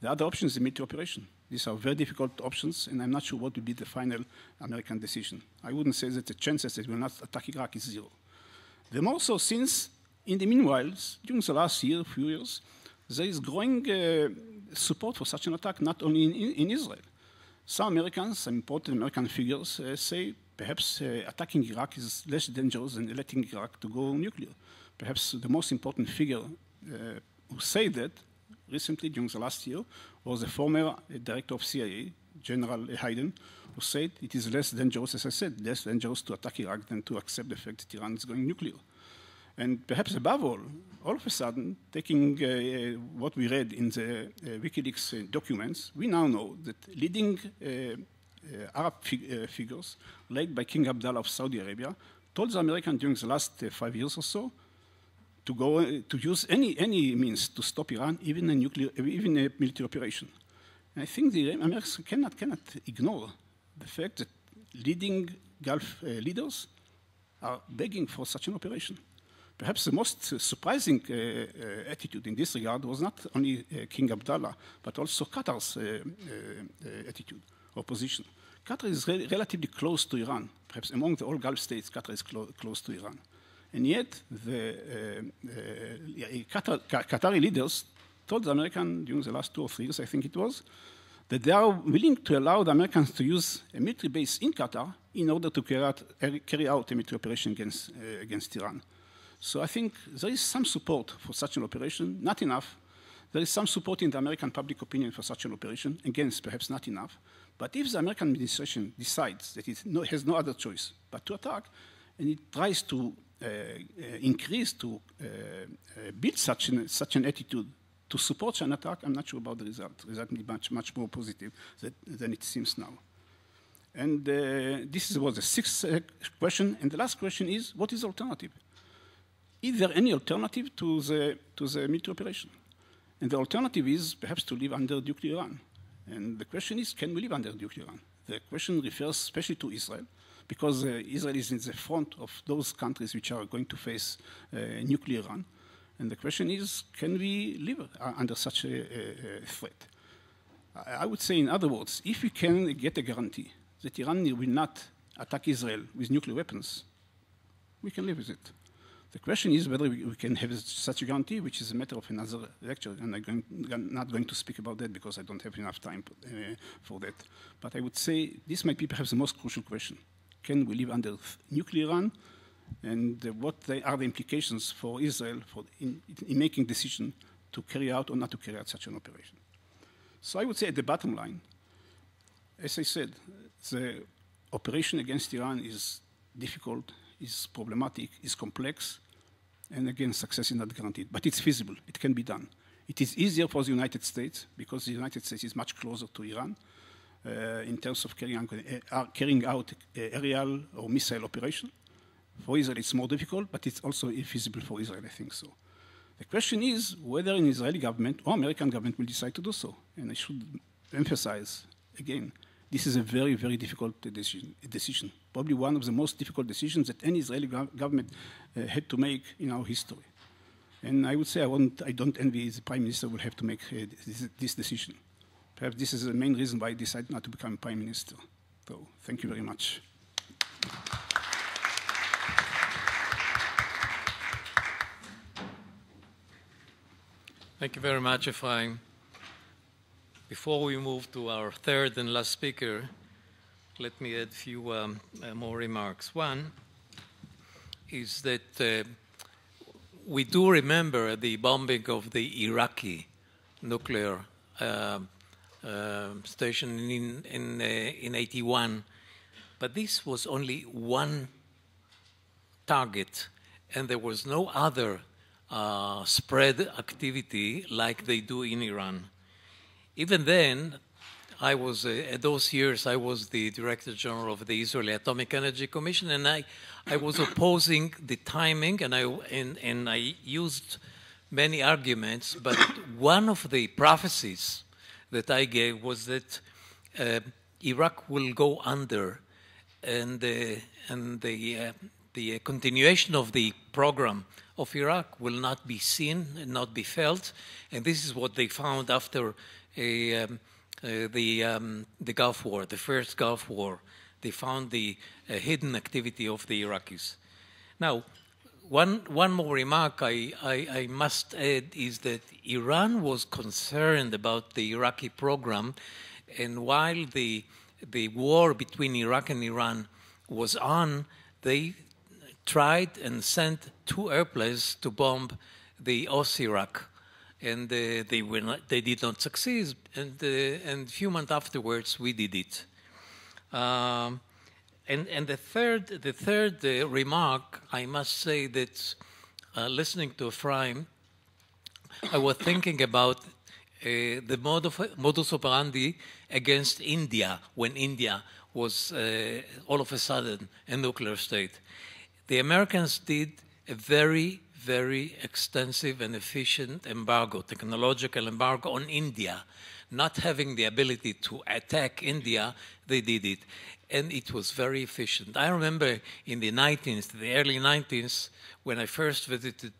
The other option is a military operation. These are very difficult options, and I'm not sure what will be the final American decision. I wouldn't say that the chances that we will not attack Iraq is 0. The more so since, in the meanwhile, during the last few years, there is growing support for such an attack, not only in Israel. Some Americans, some important American figures say perhaps attacking Iraq is less dangerous than letting Iraq to go nuclear. Perhaps the most important figure who said that recently during the last year was the former director of CIA, General Hayden, who said it is less dangerous, as I said, less dangerous to attack Iraq than to accept the fact that Iran is going nuclear. And perhaps above all of a sudden, taking what we read in the WikiLeaks documents, we now know that leading Arab figures, led by King Abdullah of Saudi Arabia, told the Americans during the last 5 years or so to go to use any means to stop Iran, even a military operation. And I think the Americans cannot ignore the fact that leading Gulf leaders are begging for such an operation. Perhaps the most surprising attitude in this regard was not only King Abdullah, but also Qatar's attitude or position. Qatar is relatively close to Iran. Perhaps among all Gulf states, Qatar is close to Iran. And yet, the Qatari leaders told the Americans during the last 2 or 3 years, I think it was, that they are willing to allow the Americans to use a military base in Qatar in order to carry out a military operation against Iran. So I think there is some support for such an operation, not enough. There is some support in the American public opinion for such an operation, again, perhaps not enough. But if the American administration decides that it has no other choice but to attack, and it tries to build such an attitude to support an attack, I'm not sure about the result. The result will be much more positive than it seems now. And this was the 6th question. And the last question is, what is the alternative? Is there any alternative to the military operation? And the alternative is perhaps to live under nuclear Iran. And the question is, can we live under nuclear Iran? The question refers especially to Israel, because Israel is in the front of those countries which are going to face nuclear Iran. And the question is, can we live under such a threat? I would say, in other words, if we can get a guarantee that Iran will not attack Israel with nuclear weapons, we can live with it. The question is whether we can have such a guarantee, which is a matter of another lecture, and I'm not going to speak about that because I don't have enough time for that. But I would say this might be perhaps the most crucial question. Can we live under nuclear Iran? And what are the implications for Israel in making decision to carry out or not to carry out such an operation? So I would say at the bottom line, as I said, the operation against Iran is difficult, is problematic, is complex, and again, success is not guaranteed. But it's feasible, it can be done. It is easier for the United States because the United States is much closer to Iran in terms of carrying out aerial or missile operation. For Israel, it's more difficult, but it's also feasible for Israel, I think so. The question is whether an Israeli government or American government will decide to do so. And I should emphasize, again, this is a very, very difficult decision, probably one of the most difficult decisions that any Israeli government had to make in our history. And I would say I don't envy the prime minister will have to make this decision. Perhaps this is the main reason why I decided not to become prime minister. So thank you very much.
Thank you very much, Ephraim. Before we move to our third and last speaker, let me add a few more remarks. One is that we do remember the bombing of the Iraqi nuclear station in 81, but this was only one target, and there was no other spread activity like they do in Iran. Even then, I was, at those years, I was the Director General of the Israeli Atomic Energy Commission, and I was opposing the timing, and I used many arguments, but one of the prophecies that I gave was that Iraq will go under, and the continuation of the program of Iraq will not be seen and not be felt, and this is what they found after the Gulf War, the first Gulf War. They found the hidden activity of the Iraqis. Now, one more remark I must add is that Iran was concerned about the Iraqi program, and while the war between Iraq and Iran was on, they tried and sent 2 airplanes to bomb the Iraq. and they did not succeed. And a few months afterwards, we did it. And the third remark, I must say that listening to Ephraim, I was thinking about the modus operandi against India when India was all of a sudden a nuclear state. The Americans did a very, very extensive and efficient embargo, technological embargo on India. Not having the ability to attack India, they did it. And it was very efficient. I remember in the early 19th, when I first visited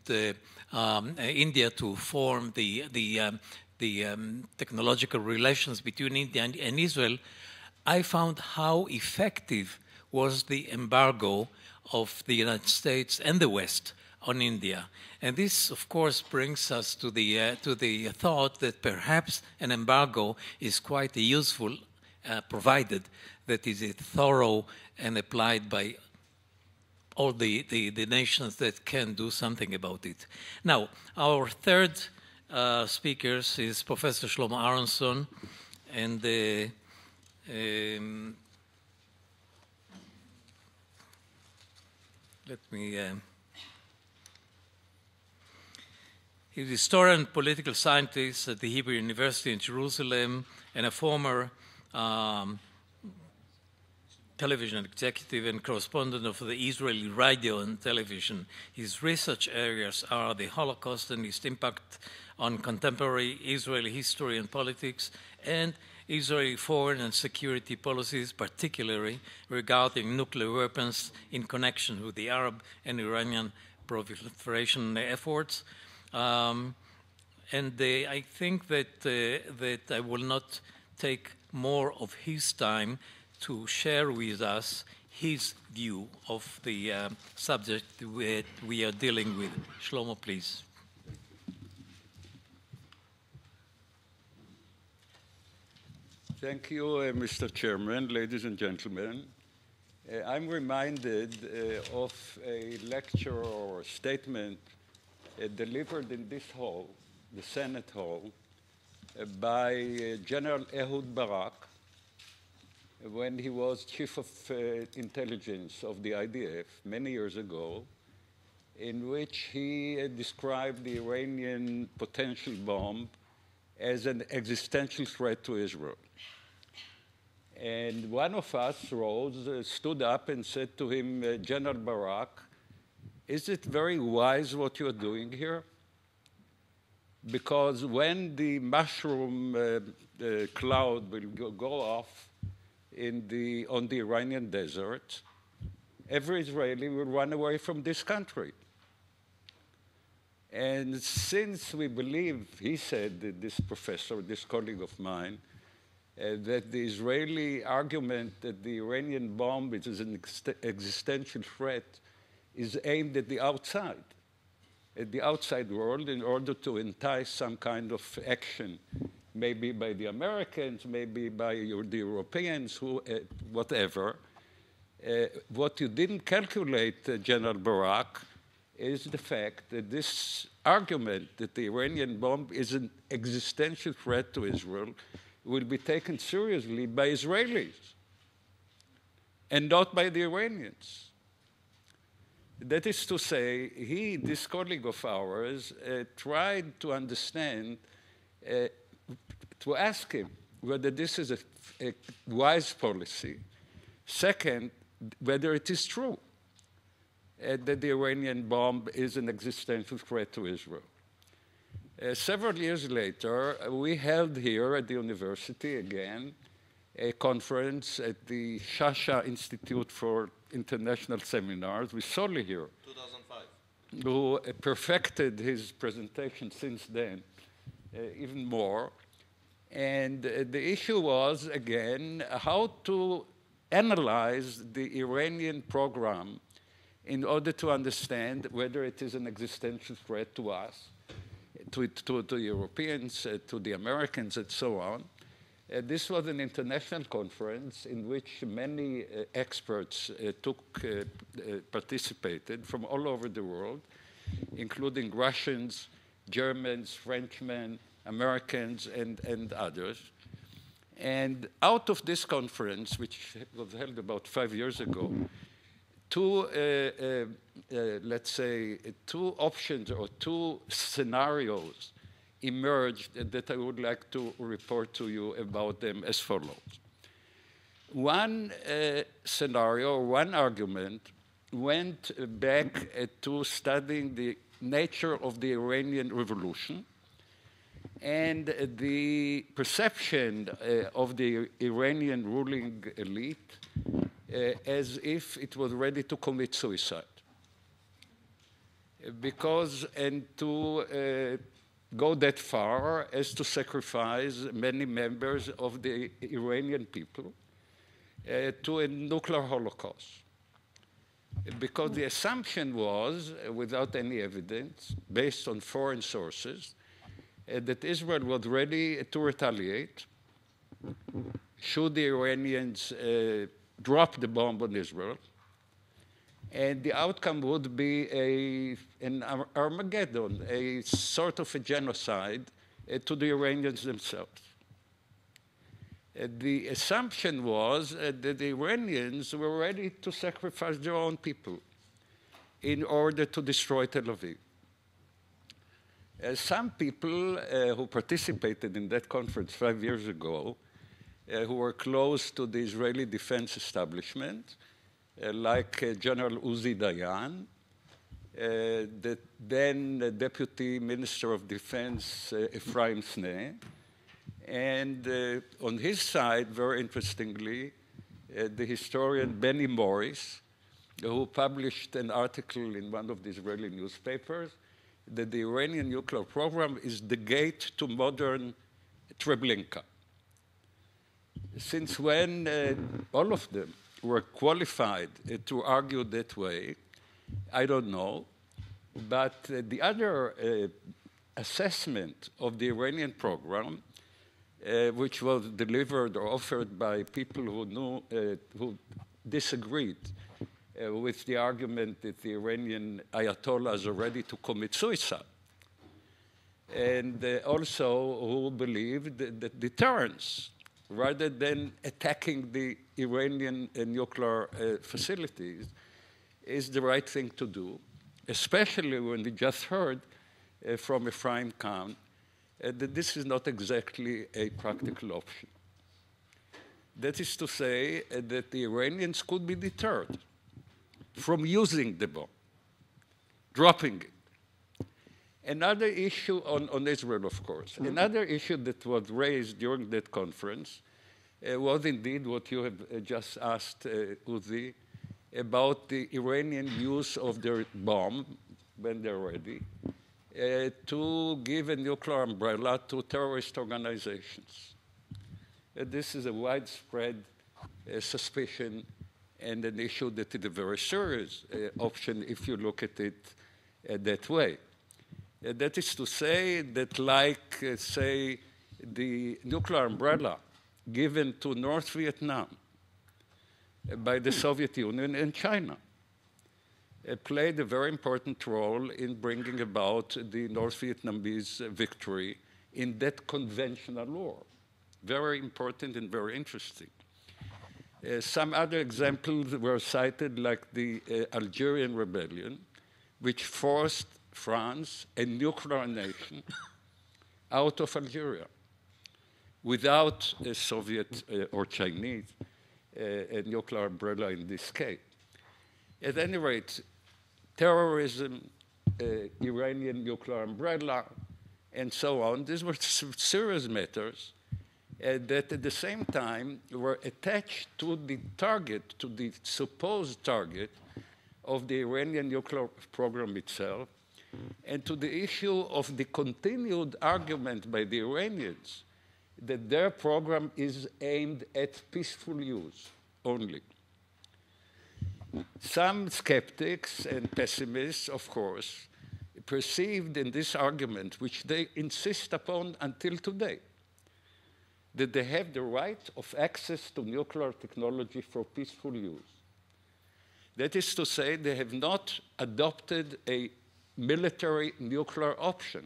India to form the technological relations between India and Israel, I found how effective was the embargo of the United States and the West on India. And this, of course, brings us to the thought that perhaps an embargo is quite useful, provided that it is thorough and applied by all the nations that can do something about it. Now, our third speaker is Professor Shlomo Aronson, and let me... He's a historian and political scientist at the Hebrew University in Jerusalem and a former television executive and correspondent of the Israeli radio and television. His research areas are the Holocaust and its impact on contemporary Israeli history and politics, and Israeli foreign and security policies, particularly regarding nuclear weapons in connection with the Arab and Iranian proliferation efforts. I think that I will not take more of his time to share with us his view of the subject that we are dealing with. Shlomo, please.
Thank you, Mr. Chairman, ladies and gentlemen. I'm reminded of a lecture or statement delivered in this hall, the Senate Hall, by General Ehud Barak when he was chief of intelligence of the IDF many years ago, in which he described the Iranian potential bomb as an existential threat to Israel. And one of us stood up and said to him, General Barak, is it very wise what you're doing here? Because when the mushroom cloud will go off on the Iranian desert, every Israeli will run away from this country. And since we believe, he said, this professor, this colleague of mine, that the Israeli argument that the Iranian bomb is an existential threat is aimed at the outside world, in order to entice some kind of action, maybe by the Americans, maybe by the Europeans, whatever. What you didn't calculate, General Barak, is the fact that this argument that the Iranian bomb is an existential threat to Israel will be taken seriously by Israelis and not by the Iranians. That is to say, this colleague of ours, tried to understand, to ask him whether this is a wise policy. Second, whether it is true that the Iranian bomb is an existential threat to Israel. Several years later, we held here at the university again a conference at the Shasha Institute for International Seminars with Soli here,
2005,
who perfected his presentation since then even more. And the issue was, again, how to analyze the Iranian program in order to understand whether it is an existential threat to us, to the Europeans, to the Americans, and so on. This was an international conference in which many experts participated from all over the world, including Russians, Germans, Frenchmen, Americans, and others. And out of this conference, which was held about 5 years ago, let's say, two options or two scenarios emerged that I would like to report to you about them as follows. One scenario, one argument, went back to studying the nature of the Iranian Revolution and the perception of the Iranian ruling elite as if it was ready to commit suicide. And to go that far as to sacrifice many members of the Iranian people to a nuclear holocaust. Because the assumption was, without any evidence, based on foreign sources, that Israel was ready to retaliate should the Iranians drop the bomb on Israel, and the outcome would be an Armageddon, a sort of a genocide to the Iranians themselves. The assumption was that the Iranians were ready to sacrifice their own people in order to destroy Tel Aviv. Some people who participated in that conference 5 years ago, who were close to the Israeli defense establishment, like General Uzi Dayan, the then Deputy Minister of Defense Ephraim Sneh, and on his side, very interestingly, the historian Benny Morris, who published an article in one of the Israeli newspapers that the Iranian nuclear program is the gate to modern Treblinka. Since when all of them were qualified to argue that way, I don't know. But the other assessment of the Iranian program, which was delivered or offered by people who disagreed with the argument that the Iranian Ayatollahs are ready to commit suicide, and also who believed that deterrence, rather than attacking the Iranian nuclear facilities, is the right thing to do, especially when we just heard from Ephraim Khan that this is not exactly a practical option. That is to say that the Iranians could be deterred from using the bomb, dropping it. Another issue on Israel, of course, another issue that was raised during that conference was indeed what you have just asked, Uzi, about the Iranian use of their bomb, when they're ready, to give a nuclear umbrella to terrorist organizations. This is a widespread suspicion and an issue that is a very serious option if you look at it that way. That is to say that, like, say, the nuclear umbrella given to North Vietnam by the Soviet Union and China played a very important role in bringing about the North Vietnamese victory in that conventional war. Very important and very interesting. Some other examples were cited, like the Algerian rebellion, which forced France, a nuclear nation, out of Algeria without a Soviet or Chinese a nuclear umbrella in this case. At any rate, terrorism, Iranian nuclear umbrella, and so on, these were serious matters that at the same time were attached to the target, to the supposed target of the Iranian nuclear program itself, and to the issue of the continued argument by the Iranians that their program is aimed at peaceful use only. Some skeptics and pessimists, of course, perceived in this argument, which they insist upon until today, that they have the right of access to nuclear technology for peaceful use. That is to say, they have not adopted a military nuclear option.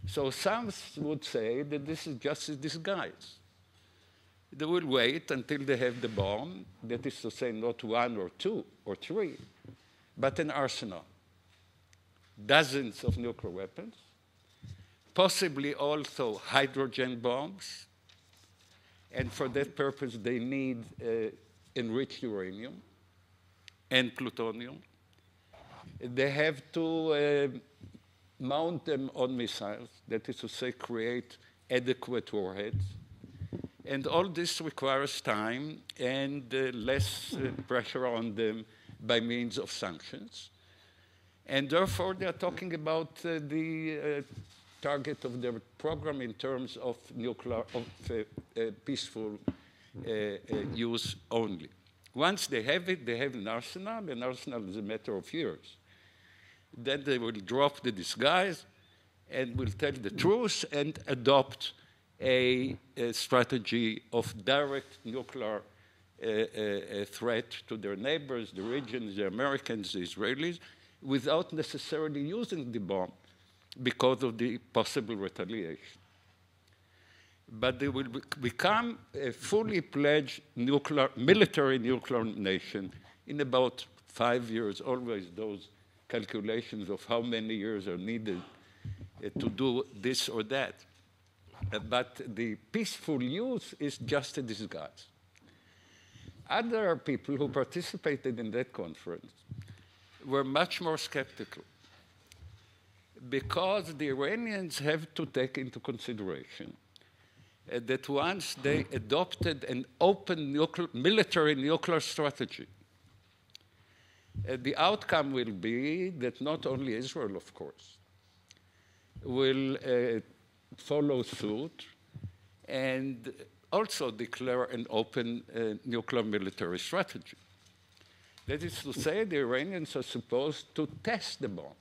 So some would say that this is just a disguise. They will wait until they have the bomb, that is to say, not one or two or three, but an arsenal. Dozens of nuclear weapons, possibly also hydrogen bombs, and for that purpose they need enriched uranium and plutonium. They have to mount them on missiles, that is to say, create adequate warheads. And all this requires time and less pressure on them by means of sanctions. And therefore, they are talking about the target of their program in terms of nuclear, peaceful use only. Once they have it, they have an arsenal. An arsenal is a matter of years. Then they will drop the disguise and will tell the truth and adopt a strategy of direct nuclear threat to their neighbors, the regions, the Americans, the Israelis, without necessarily using the bomb because of the possible retaliation. But they will become a fully pledged military nuclear nation in about 5 years, always those calculations of how many years are needed to do this or that. But the peaceful use is just a disguise. Other people who participated in that conference were much more skeptical because the Iranians have to take into consideration that once they adopted an open military nuclear strategy, the outcome will be that not only Israel, of course, will follow suit and also declare an open nuclear military strategy. That is to say, the Iranians are supposed to test the bomb,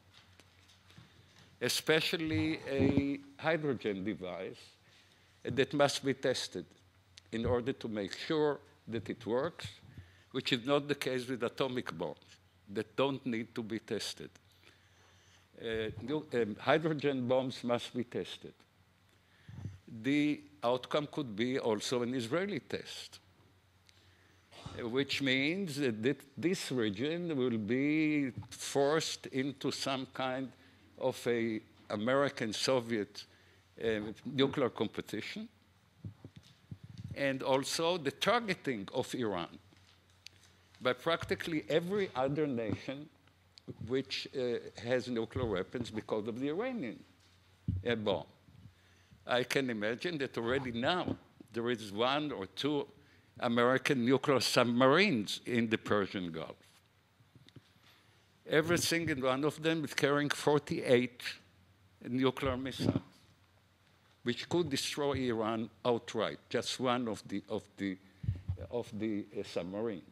especially a hydrogen device that must be tested in order to make sure that it works, which is not the case with atomic bombs that don't need to be tested. Hydrogen bombs must be tested. The outcome could be also an Israeli test, which means that this region will be forced into some kind of a American-Soviet nuclear competition, and also the targeting of Iran by practically every other nation which has nuclear weapons because of the Iranian bomb. I can imagine that already now there is 1 or 2 American nuclear submarines in the Persian Gulf. Every single one of them is carrying 48 nuclear missiles, which could destroy Iran outright, just one of the submarines.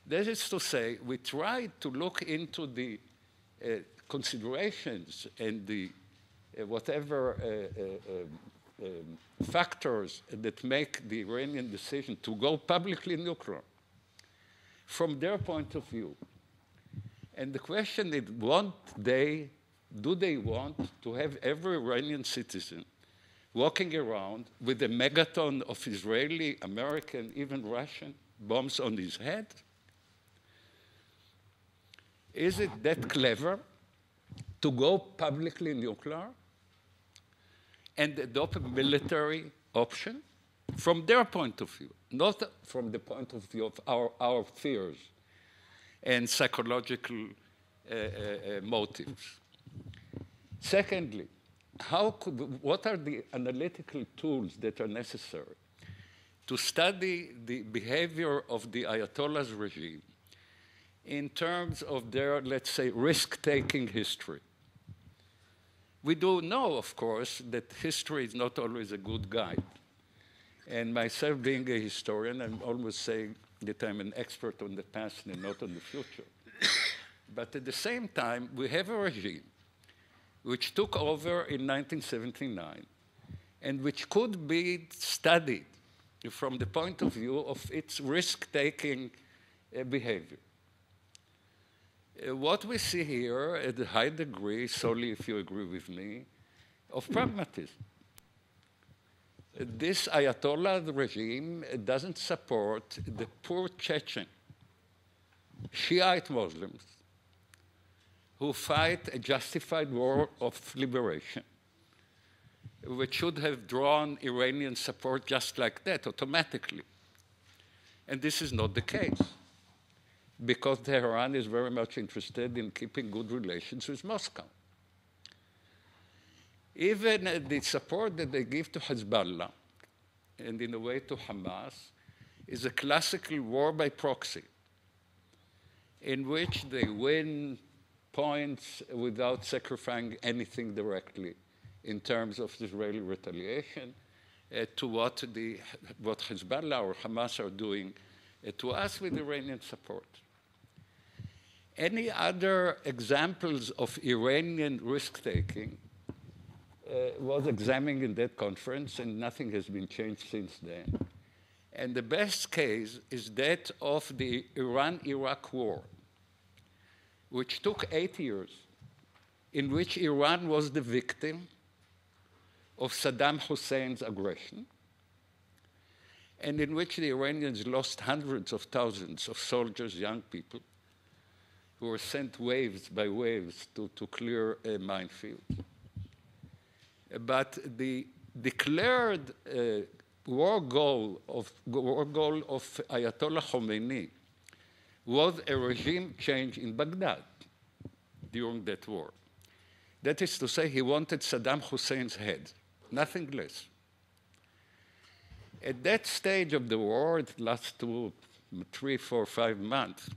That is to say, we tried to look into the considerations and the whatever factors that make the Iranian decision to go publicly nuclear from their point of view. And the question is, do they want to have every Iranian citizen walking around with a megaton of Israeli, American, even Russian bombs on his head? Is it that clever to go publicly nuclear and adopt a military option from their point of view, not from the point of view of our fears and psychological motives? Secondly, what are the analytical tools that are necessary to study the behavior of the Ayatollah's regime in terms of their, let's say, risk-taking history? We do know, of course, that history is not always a good guide. And myself being a historian, I'm always saying that I'm an expert on the past and not on the future. But at the same time, we have a regime which took over in 1979 and which could be studied from the point of view of its risk-taking behavior. What we see here at a high degree, solely if you agree with me, of pragmatism. This Ayatollah regime doesn't support the poor Chechen Shiite Muslims who fight a justified war of liberation, which should have drawn Iranian support just like that, automatically. And this is not the case, because Tehran is very much interested in keeping good relations with Moscow. Even the support that they give to Hezbollah, and in a way to Hamas, is a classical war by proxy, in which they win points without sacrificing anything directly in terms of Israeli retaliation to what Hezbollah or Hamas are doing to us with Iranian support. Any other examples of Iranian risk-taking was examined in that conference, and nothing has been changed since then. And the best case is that of the Iran-Iraq war, which took 8 years, in which Iran was the victim of Saddam Hussein's aggression, and in which the Iranians lost hundreds of thousands of soldiers, young people, who were sent waves by waves to clear minefields. But the declared war goal of Ayatollah Khomeini was a regime change in Baghdad during that war. That is to say, he wanted Saddam Hussein's head, nothing less. At that stage of the war, it lasts 2, 3, 4, 5 months,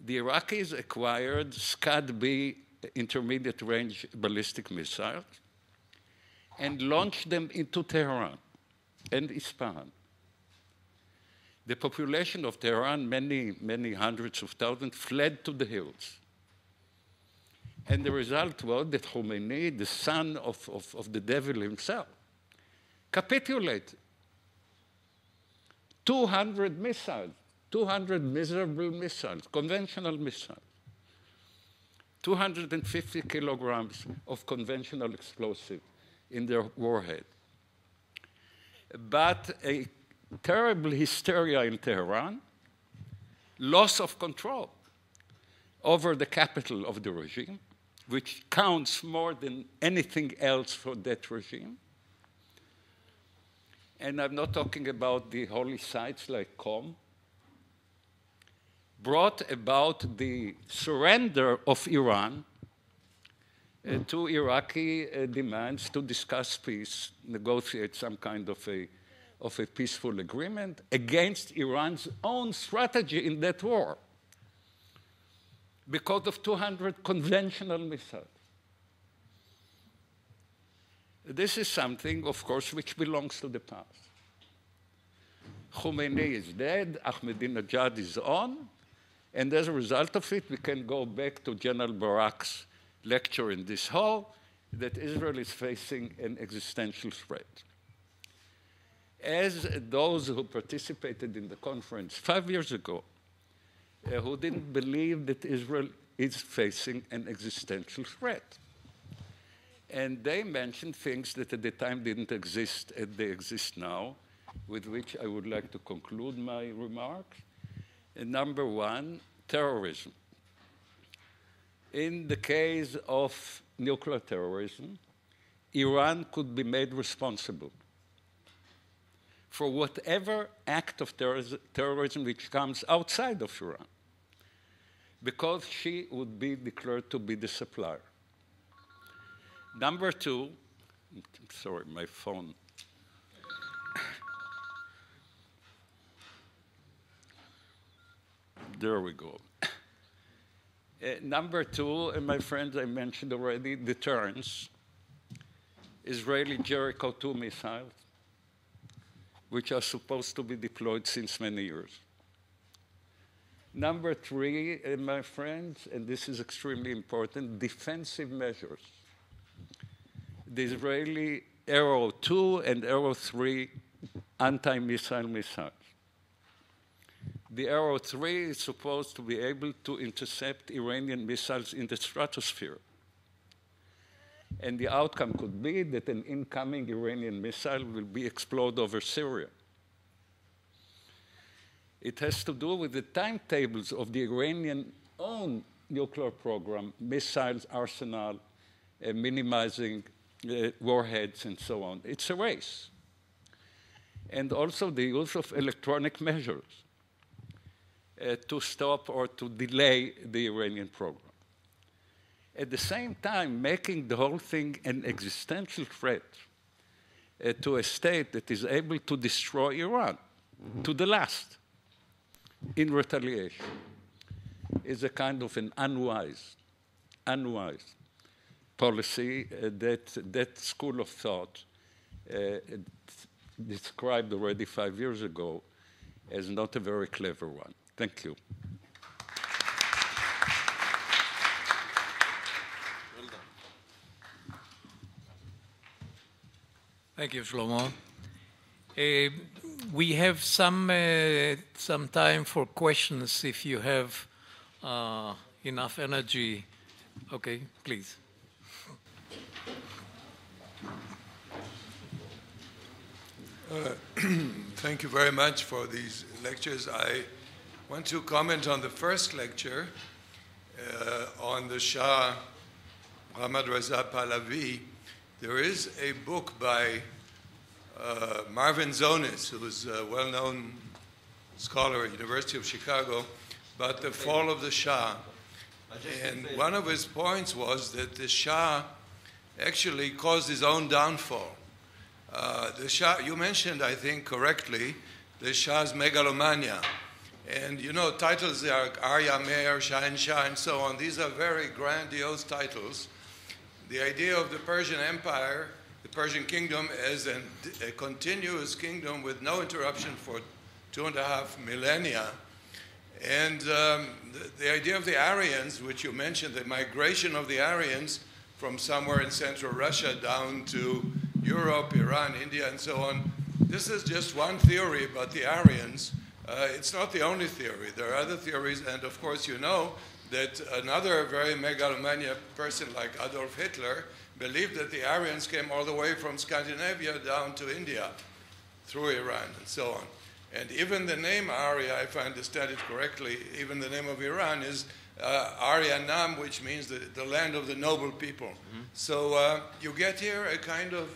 the Iraqis acquired Scud-B intermediate range ballistic missiles and launched them into Tehran and Isfahan. The population of Tehran, many hundreds of thousands, fled to the hills. And the result was that Khomeini, the son of the devil himself, capitulated. 200 missiles, 200 miserable missiles, conventional missiles, 250 kilograms of conventional explosive in their warhead. But a terrible hysteria in Tehran, loss of control over the capital of the regime, which counts more than anything else for that regime. And I'm not talking about the holy sites like Qom, brought about the surrender of Iran to Iraqi demands to discuss peace, negotiate some kind of a peaceful agreement against Iran's own strategy in that war because of 200 conventional missiles. This is something, of course, which belongs to the past. Khomeini is dead, Ahmadinejad is on, and as a result of it, we can go back to General Barak's lecture in this hall that Israel is facing an existential threat. As those who participated in the conference 5 years ago, who didn't believe that Israel is facing an existential threat. And they mentioned things that at the time didn't exist as they exist now, with which I would like to conclude my remarks. Number one, terrorism. In the case of nuclear terrorism, Iran could be made responsible for whatever act of terrorism which comes outside of Iran, because she would be declared to be the supplier. Number two, sorry, my phone. There we go. Number two, and my friends, I mentioned already, deterrence. Israeli Jericho 2 missiles, which are supposed to be deployed since many years. Number three, my friends, and this is extremely important, defensive measures. The Israeli Arrow 2 and Arrow 3 anti-missile missiles. The Arrow 3 is supposed to be able to intercept Iranian missiles in the stratosphere. And the outcome could be that an incoming Iranian missile will be exploded over Syria. It has to do with the timetables of the Iranian own nuclear program, missiles, arsenal, minimizing warheads, and so on. It's a race. And also the use of electronic measures to stop or to delay the Iranian program. At the same time, making the whole thing an existential threat to a state that is able to destroy Iran to the last in retaliation is a kind of an unwise policy that school of thought described already 5 years ago as not a very clever one. Thank you.
Thank you, Shlomo. We have some time for questions if you have enough energy. Okay, please.
Thank you very much for these lectures. I want to comment on the first lecture on the Shah Mohammad Reza Pahlavi. There is a book by Marvin Zonis, who is a well-known scholar at the University of Chicago, about the fall of the Shah. And one of his points was that the Shah actually caused his own downfall. The Shah, you mentioned, I think correctly, the Shah's megalomania. And you know, titles like Arya Mer, Shahenshah, and so on, these are very grandiose titles. The idea of the Persian Empire, the Persian kingdom, as a continuous kingdom with no interruption for 2.5 millennia. And the idea of the Aryans, which you mentioned, the migration of the Aryans from somewhere in central Russia down to Europe, Iran, India, and so on. This is just one theory about the Aryans. It's not the only theory. There are other theories, and of course you know that another very megalomaniac person like Adolf Hitler believed that the Aryans came all the way from Scandinavia down to India through Iran and so on. And even the name Arya, if I understand it correctly, even the name of Iran is Arya Nam, which means the land of the noble people. Mm-hmm. So you get here a kind of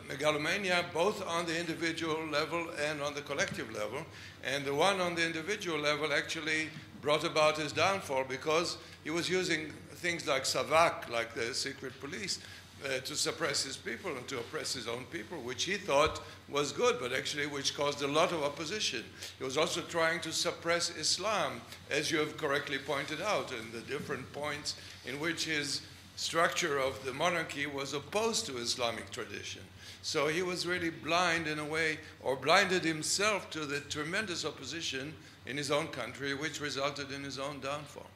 megalomania both on the individual level and on the collective level. And the one on the individual level actually brought about his downfall because he was using things like Savak, like the secret police, to suppress his people and to oppress his own people, which he thought was good, but actually which caused a lot of opposition. He was also trying to suppress Islam, as you have correctly pointed out, in the different points in which his structure of the monarchy was opposed to Islamic tradition. So he was really blind in a way, or blinded himself to the tremendous opposition in his own country, which resulted in his own downfall.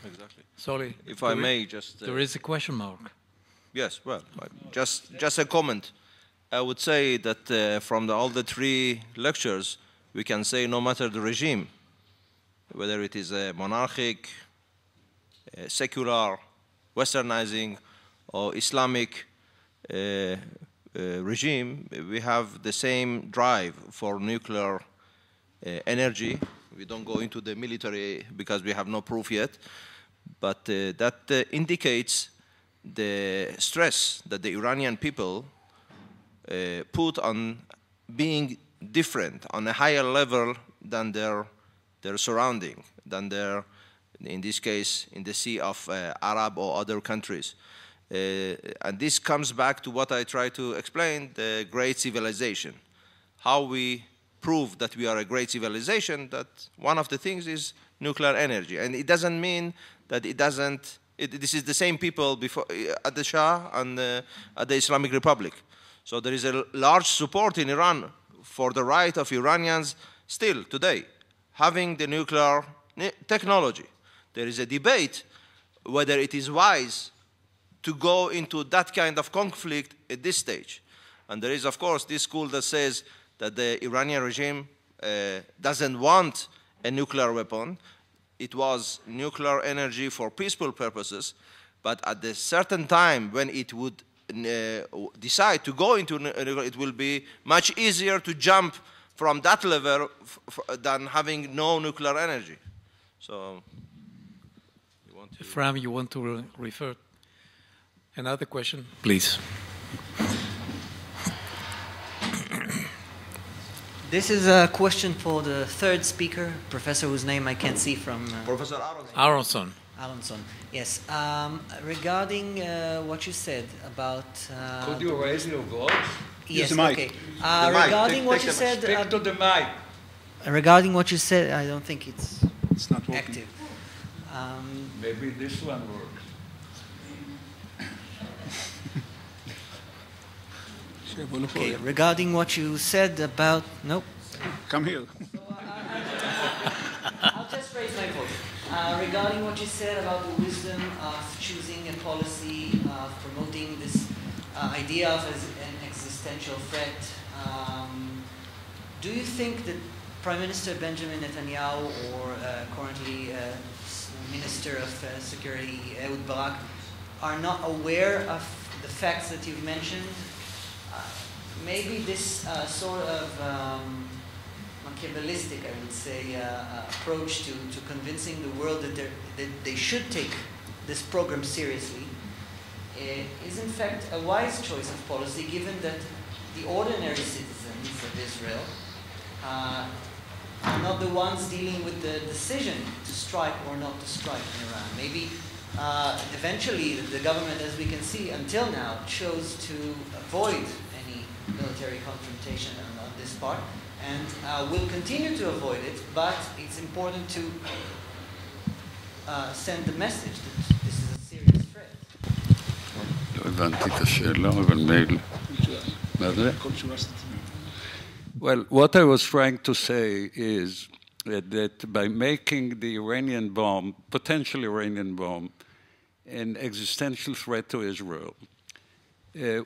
Exactly.
Sorry.
If I may just...
there is a question mark.
Yes, well, just a comment. I would say that from all the three lectures, we can say no matter the regime, whether it is a monarchic, secular, westernizing, or Islamic regime, we have the same drive for nuclear energy. We don't go into the military because we have no proof yet, but that indicates the stress that the Iranian people put on being different, on a higher level than their surrounding, than their, in this case, in the sea of Arab or other countries. And this comes back to what I try to explain, the great civilization. How we prove that we are a great civilization, that one of the things is nuclear energy. And it doesn't mean that it doesn't, this is the same people before, at the Shah and at the Islamic Republic. So there is a large support in Iran for the right of Iranians still today, having the nuclear technology. There is a debate whether it is wise to go into that kind of conflict at this stage. And there is, of course, this school that says that the Iranian regime doesn't want a nuclear weapon. It was nuclear energy for peaceful purposes. But at a certain time when it would decide to go into nuclear, it will be much easier to jump from that level than having no nuclear energy. So,
Ephraim, you want to refer? Another question, please.
This is a question for the third speaker, professor whose name I can't see from...
Professor
Aronson.
Aronson, yes. Regarding what you said about...
Could you raise your voice?
Yes,
Use the mic.
okay.
mic.
Regarding what
Take
you
the
said...
Speak to the mic.
regarding what you said, I don't think it's
not working.
active.
Maybe this one works.
Okay, regarding what you said about... Nope.
Come here.
I'll just raise my voice. Regarding what you said about the wisdom of choosing a policy of promoting this idea of an existential threat, do you think that Prime Minister Benjamin Netanyahu or currently Minister of Security Ehud Barak are not aware of the facts that you've mentioned? Maybe this sort of Machiavellistic, I would say, approach to convincing the world that they should take this program seriously is in fact a wise choice of policy, given that the ordinary citizens of Israel are not the ones dealing with the decision to strike or not to strike in Iran. Maybe eventually the government, as we can see until now, chose to avoid any military confrontation on this part, and will continue to avoid it, but it's important to send the message that this is a serious threat.
לא הבנתי את השאלה, אבל מילא. מה זה? Well, what I was trying to say is that by making the Iranian bomb, potential Iranian bomb, an existential threat to Israel,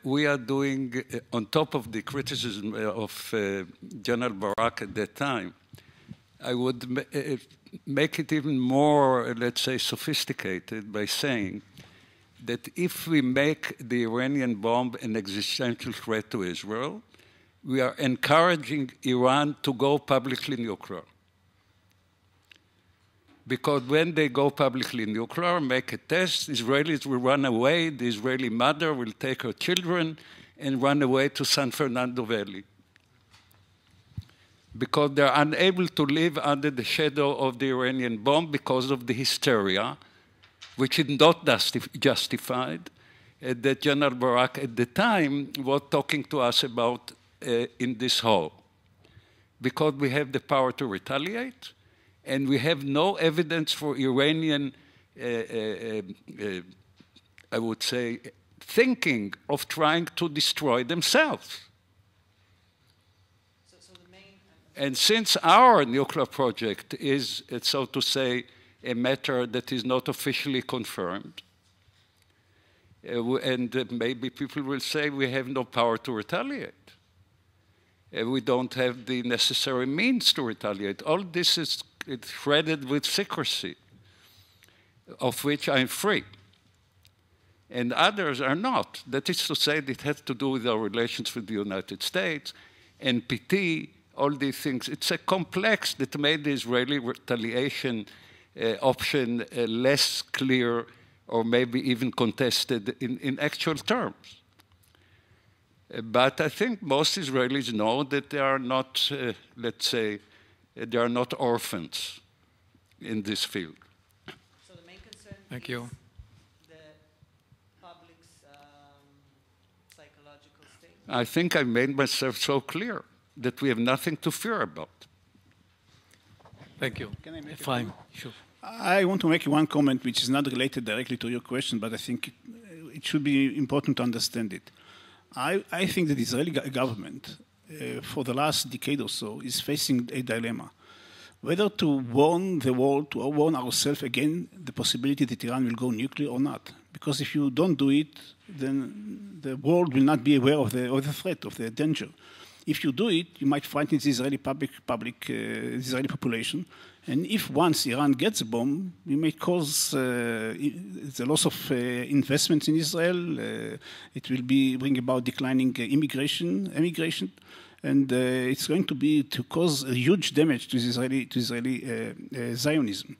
we are doing, on top of the criticism of General Barak at that time, I would make it even more, let's say, sophisticated by saying that if we make the Iranian bomb an existential threat to Israel, we are encouraging Iran to go publicly nuclear. Because when they go publicly nuclear, make a test, Israelis will run away, the Israeli mother will take her children and run away to San Fernando Valley. Because they're unable to live under the shadow of the Iranian bomb because of the hysteria, which is not justified, that General Barak at the time was talking to us about in this hall. Because we have the power to retaliate, and we have no evidence for Iranian, I would say, thinking of trying to destroy themselves. And since our nuclear project is, so to say, a matter that is not officially confirmed, and maybe people will say we have no power to retaliate. We don't have the necessary means to retaliate. All this is threaded with secrecy, of which I'm free. And others are not. That is to say, it has to do with our relations with the United States, NPT, all these things. It's a complex that made the Israeli retaliation option less clear or maybe even contested in actual terms. But I think most Israelis know that they are not, let's say, they are not orphans in this field.
So the main concern
Thank
is
you.
the public's psychological state?
I think I made myself so clear that we have nothing to fear about.
Thank you.
Can I make a
Fine, sure.
I want to make one comment which is not related directly to your question, but I think it should be important to understand it. I think that the Israeli government, for the last decade or so, is facing a dilemma. Whether to warn the world, to warn ourselves again the possibility that Iran will go nuclear or not. Because if you don't do it, then the world will not be aware of the threat, of the danger. If you do it, you might frighten the Israeli the Israeli population. And if once Iran gets a bomb, you may cause the loss of investments in Israel. It will bring about declining immigration, and it's going to cause a huge damage to Israeli Zionism.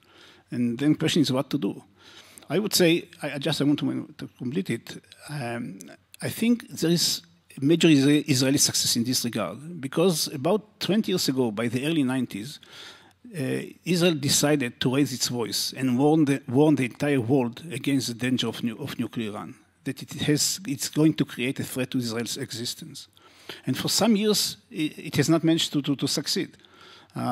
And then the question is what to do. I would say, I want to complete it. I think there is major Israeli success in this regard, because about 20 years ago, by the early 90s, Israel decided to raise its voice and warn the entire world against the danger of nuclear Iran, that it's going to create a threat to Israel's existence. And for some years, it has not managed to succeed.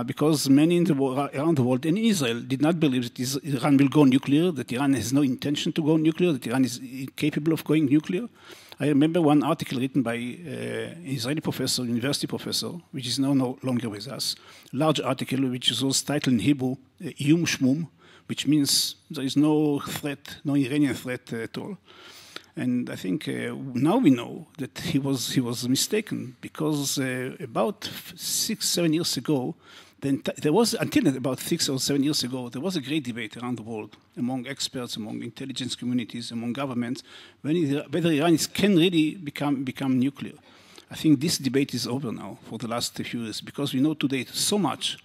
Because many around the world and in Israel did not believe that Iran will go nuclear, that Iran has no intention to go nuclear, that Iran is incapable of going nuclear. I remember one article written by an Israeli professor, university professor, which is now no longer with us, a large article which was titled in Hebrew, Iyum Shmum, which means there is no threat, no Iranian threat at all. And I think now we know that he was mistaken, because about 6-7 years ago, until about 6 or 7 years ago, there was a great debate around the world among experts, among intelligence communities, among governments, whether Iran can really become nuclear. I think this debate is over now for the last few years, because we know today so much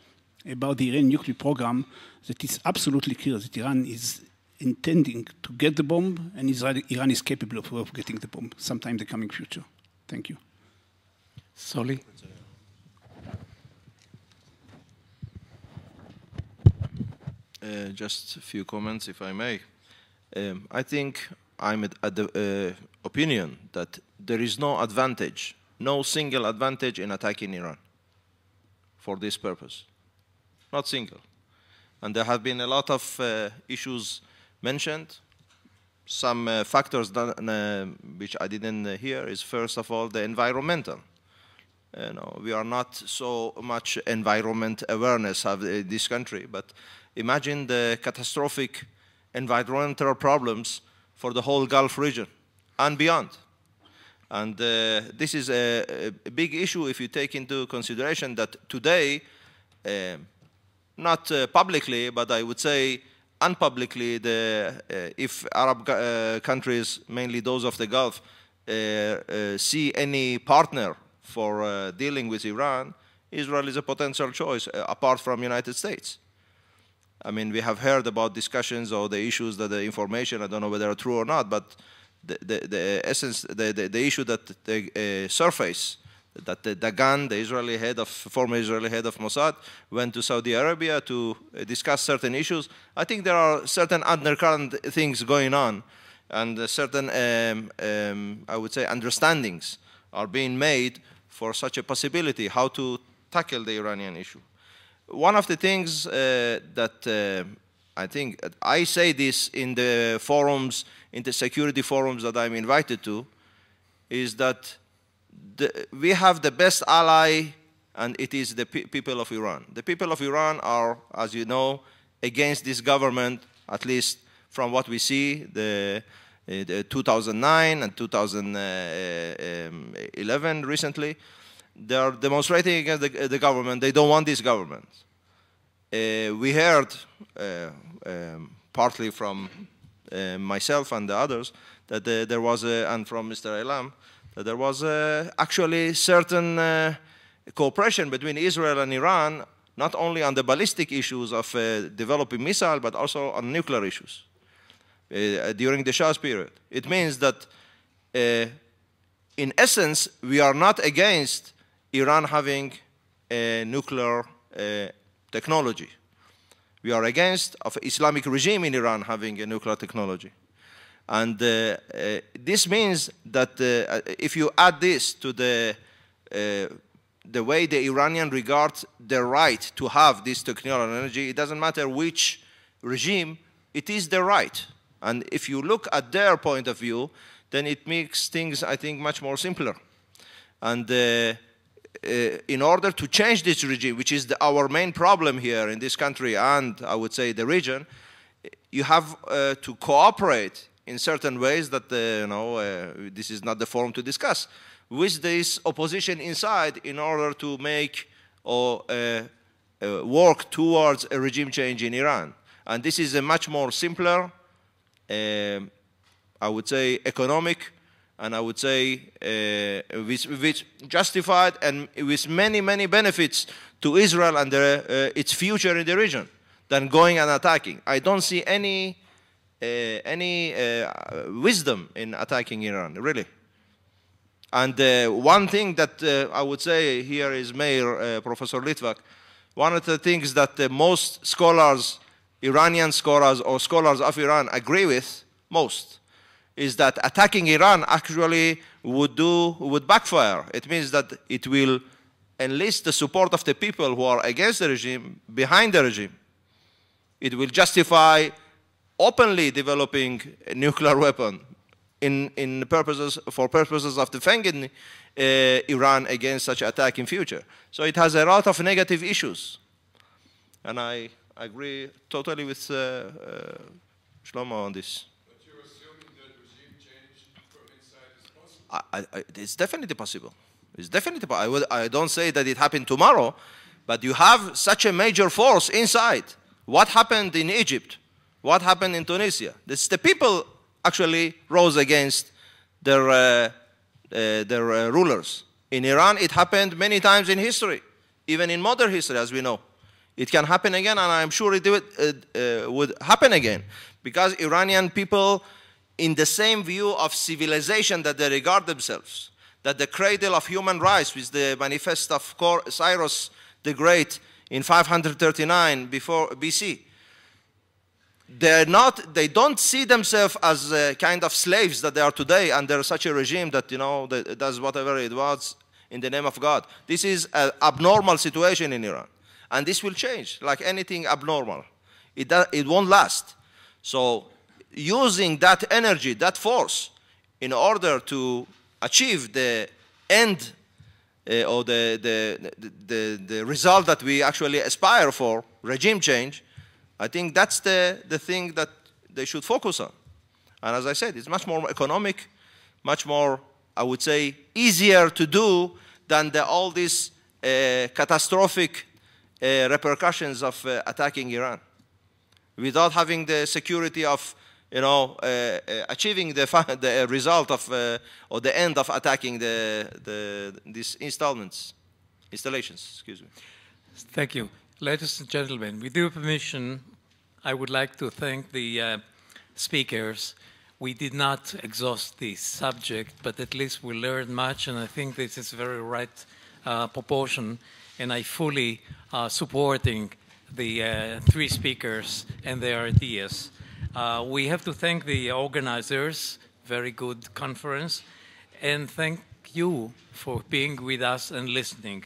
about the Iranian nuclear program that it's absolutely clear that Iran is intending to get the bomb, and Iran is capable of getting the bomb sometime in the coming future. Thank you.
Soli?
Just a few comments, if I may. I think I'm at the opinion that there is no advantage, no single advantage in attacking Iran for this purpose. Not single. And there have been a lot of issues mentioned. Some factors which I didn't hear is, first of all, the environmental. We are not so much environment awareness of this country, but imagine the catastrophic environmental problems for the whole Gulf region and beyond. And this is a big issue if you take into consideration that today, not publicly, but I would say unpublicly, if Arab countries, mainly those of the Gulf, see any partner for dealing with Iran, Israel is a potential choice, apart from United States. I mean, we have heard about discussions or the issues that the information, I don't know whether they're true or not, but the essence, the issue that the surface, that Dagan, the former Israeli head of Mossad, went to Saudi Arabia to discuss certain issues. I think there are certain undercurrent things going on, and certain, I would say, understandings are being made for such a possibility, how to tackle the Iranian issue. One of the things that I think, I say this in the forums, in the security forums that I'm invited to, is that we have the best ally, and it is the people of Iran. The people of Iran are, as you know, against this government, at least from what we see, the 2009 and 2011 recently. They are demonstrating against the government. They don't want this government. We heard, partly from myself and the others, that there was, and from Mr. Elam, that there was actually certain cooperation between Israel and Iran, not only on the ballistic issues of developing missile, but also on nuclear issues during the Shah's period. It means that, in essence, we are not against Iran having a nuclear technology. We are against of Islamic regime in Iran having a nuclear technology. And this means that if you add this to the way the Iranian regards their right to have this technological energy, it doesn't matter which regime, it is their right. And if you look at their point of view, then it makes things, I think, much more simpler. And in order to change this regime, which is our main problem here in this country and I would say the region, you have to cooperate in certain ways that, this is not the forum to discuss. with this opposition inside in order to make or work towards a regime change in Iran. And this is a much more simpler, I would say, economic, and I would say which justified and with many, many benefits to Israel and its future in the region than going and attacking. I don't see any wisdom in attacking Iran, really. And one thing that I would say here is Meir, Professor Litvak, one of the things that most scholars, Iranian scholars or scholars of Iran agree with most, is that attacking Iran actually would backfire. It means that it will enlist the support of the people who are against the regime, behind the regime. It will justify openly developing a nuclear weapon for purposes of defending Iran against such attack in future. So it has a lot of negative issues. And I agree totally with Shlomo on this. It's definitely possible. It's definitely possible. I don't say that it happened tomorrow, but you have such a major force inside. What happened in Egypt? What happened in Tunisia? The people actually rose against their rulers. In Iran, it happened many times in history, even in modern history, as we know. It can happen again, and I'm sure it would happen again, because Iranian people, in the same view of civilization that they regard themselves, that the cradle of human rights with the manifest of Cyrus the Great in 539 before BC, they don't see themselves as kind of slaves that they are today under such a regime that, that does whatever it wants in the name of God. This is an abnormal situation in Iran, and this will change like anything abnormal. It won't last. So using that energy, that force, in order to achieve the end or the result that we actually aspire for, regime change, I think that's the thing that they should focus on. And as I said, it's much more economic, much more, I would say, easier to do than all these catastrophic repercussions of attacking Iran, without having the security of achieving the result of or the end of attacking these installations. Excuse me.
Thank you, ladies and gentlemen. With your permission, I would like to thank the speakers. We did not exhaust the subject, but at least we learned much, and I think this is very right proportion. And I fully supporting the three speakers and their ideas. We have to thank the organizers, very good conference, and thank you for being with us and listening.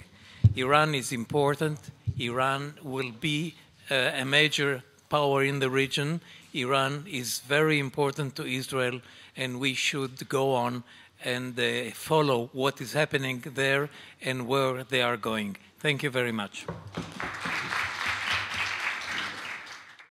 Iran is important. Iran will be a major power in the region. Iran is very important to Israel, and we should go on and follow what is happening there and where they are going. Thank you very much.